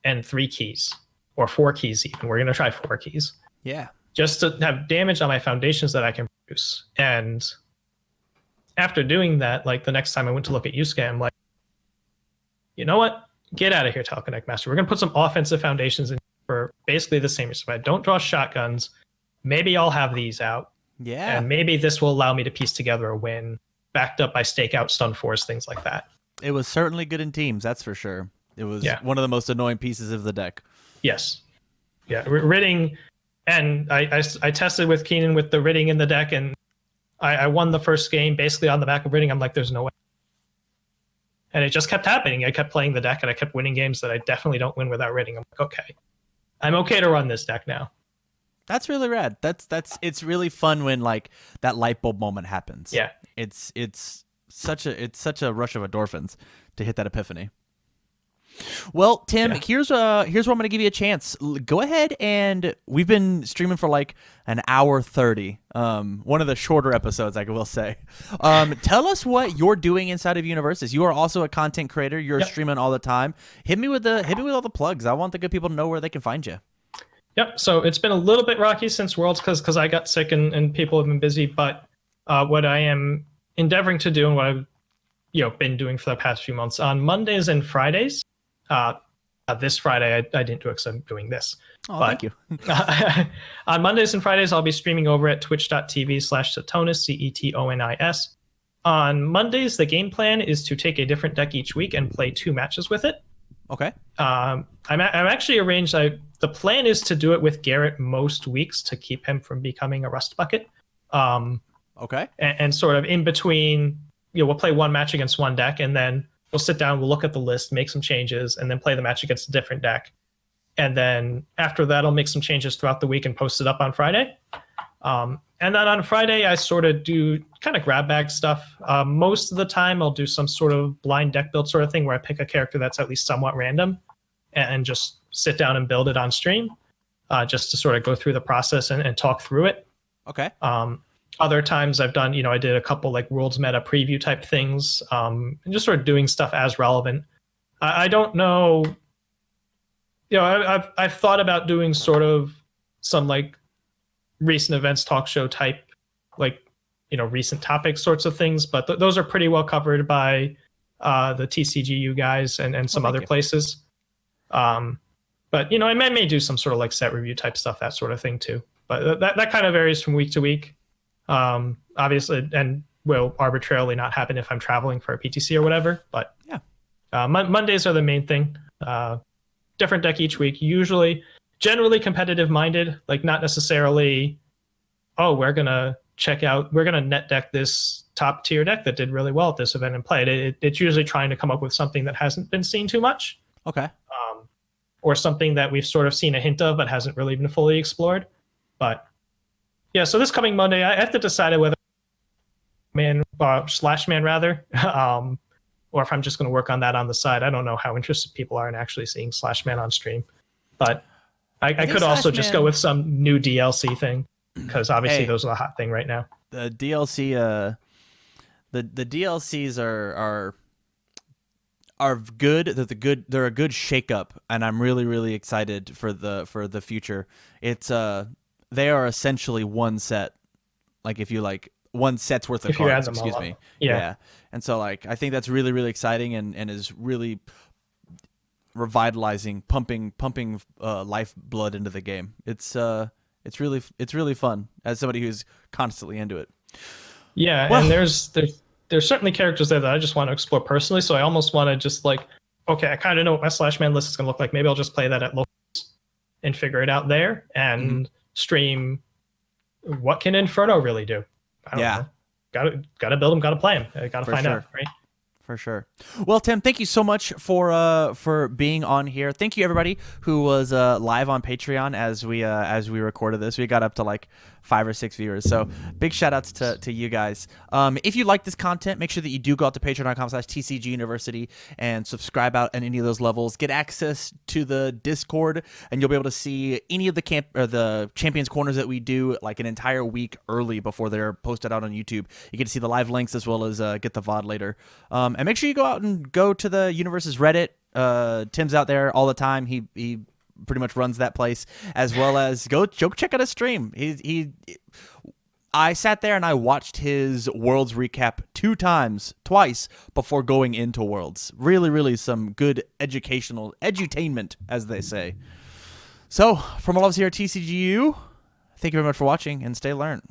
Speaker 2: and 3 keys, or 4 keys even. We're going to try 4 keys
Speaker 1: Yeah.
Speaker 2: just to have damage on my foundations that I can produce. And after doing that, like the next time I went to look at Yusuke, I'm like, you know what? Get out of here, Telekinetic Master. We're going to put some offensive foundations in for basically the same reason. If I don't draw shotguns, maybe I'll have these out.
Speaker 1: Yeah.
Speaker 2: And maybe this will allow me to piece together a win backed up by stakeout, stun force, things like that.
Speaker 1: It was certainly good in teams, that's for sure. It was
Speaker 2: Yeah.
Speaker 1: one of the most annoying pieces of the deck.
Speaker 2: Yes. Yeah. Ridding. And I tested with Keenan with the Ridding in the deck, and I won the first game basically on the back of Ridding. I'm like, there's no way. And it just kept happening. I kept playing the deck, and I kept winning games that I definitely don't win without Ridding. I'm like, okay, I'm okay to run this deck now.
Speaker 1: That's really rad. It's really fun when like that light bulb moment happens.
Speaker 2: Yeah.
Speaker 1: It's such a rush of endorphins to hit that epiphany. Well, Tim,
Speaker 2: Yeah.
Speaker 1: here's where I'm going to give you a chance. Go ahead, and we've been streaming for like an hour 30. One of the shorter episodes, I will say. Tell us what you're doing inside of Universes. You are also a content creator. You're
Speaker 2: Yep.
Speaker 1: streaming all the time. Hit me with all the plugs. I want the good people to know where they can find you.
Speaker 2: Yep. So it's been a little bit rocky since Worlds because I got sick and people have been busy. But what I am endeavoring to do and what I've been doing for the past few months on Mondays and Fridays. This Friday I didn't do it because I'm doing this.
Speaker 1: Oh,
Speaker 2: But
Speaker 1: thank you.
Speaker 2: on Mondays and Fridays, I'll be streaming over at twitch.tv/Setonis, Cetonis. On Mondays, the game plan is to take a different deck each week and play 2 matches with it.
Speaker 1: Okay.
Speaker 2: I'm actually arranged. The plan is to do it with Garrett most weeks to keep him from becoming a rust bucket.
Speaker 1: Okay.
Speaker 2: And sort of in between, we'll play 1 match against 1 deck, and then we'll sit down, we'll look at the list, make some changes, and then play the match against a different deck. And then after that, I'll make some changes throughout the week and post it up on Friday. And then on Friday, I sort of do kind of grab bag stuff. Most of the time, I'll do some sort of blind deck build sort of thing where I pick a character that's at least somewhat random and just sit down and build it on stream, just to sort of go through the process and talk through it.
Speaker 1: Okay.
Speaker 2: Other times I've done, I did a couple like Worlds Meta preview type things, and just sort of doing stuff as relevant. I don't know, I've thought about doing sort of some like recent events talk show type, like, recent topics sorts of things, but those are pretty well covered by the TCGU guys and some other places. But, I may do some sort of like set review type stuff, that sort of thing too. But that kind of varies from week to week. Obviously, and will arbitrarily not happen if I'm traveling for a PTC or whatever. But
Speaker 1: Yeah.
Speaker 2: Mondays are the main thing. Different deck each week. Generally competitive minded. Like not necessarily, we're gonna net deck this top tier deck that did really well at this event and play it. It's usually trying to come up with something that hasn't been seen too much.
Speaker 1: Okay.
Speaker 2: Or something that we've sort of seen a hint of but hasn't really been fully explored. But yeah, so this coming Monday, I have to decide whether Slash Man rather, or if I'm just going to work on that on the side. I don't know how interested people are in actually seeing Slash Man on stream, but I could also just go with some new DLC thing because obviously those are the hot thing right now.
Speaker 1: The DLC, the DLCs are good. They're a good shakeup, and I'm really really excited for the future. It's they are essentially one set. Like if you like one set's worth of
Speaker 2: If you add
Speaker 1: cards.
Speaker 2: them all
Speaker 1: Excuse
Speaker 2: up.
Speaker 1: me.
Speaker 2: Yeah.
Speaker 1: And so like I think that's really really exciting and is really revitalizing, pumping lifeblood into the game. It's really fun as somebody who's constantly into it.
Speaker 2: Yeah,
Speaker 1: Well,
Speaker 2: and there's certainly characters there that I just want to explore personally. So I almost want to just like, okay, I kind of know what my Slash Man list is going to look like. Maybe I'll just play that at locals and figure it out there and stream. What can Inferno really do? I don't know. Got to build them. Got to play them. Got to
Speaker 1: For
Speaker 2: find
Speaker 1: sure.
Speaker 2: out, right?
Speaker 1: For sure. Well, Tim, thank you so much for being on here. Thank you everybody who was live on Patreon as we recorded this. We got up to like 5 or 6 viewers. So big shout outs to you guys. If you like this content, make sure that you do go out to patreon.com/TCG University and subscribe out at any of those levels. Get access to the Discord, and you'll be able to see any of the Champions Corners that we do like an entire week early before they're posted out on YouTube. You get to see the live links as well as get the VOD later. And make sure you go out and go to the Universe's Reddit. Tim's out there all the time. He pretty much runs that place, as well as go check out his stream. I sat there and I watched his Worlds recap twice before going into Worlds. Really some good educational edutainment, as they say. So from all of us here at TCGU, thank you very much for watching and stay learned.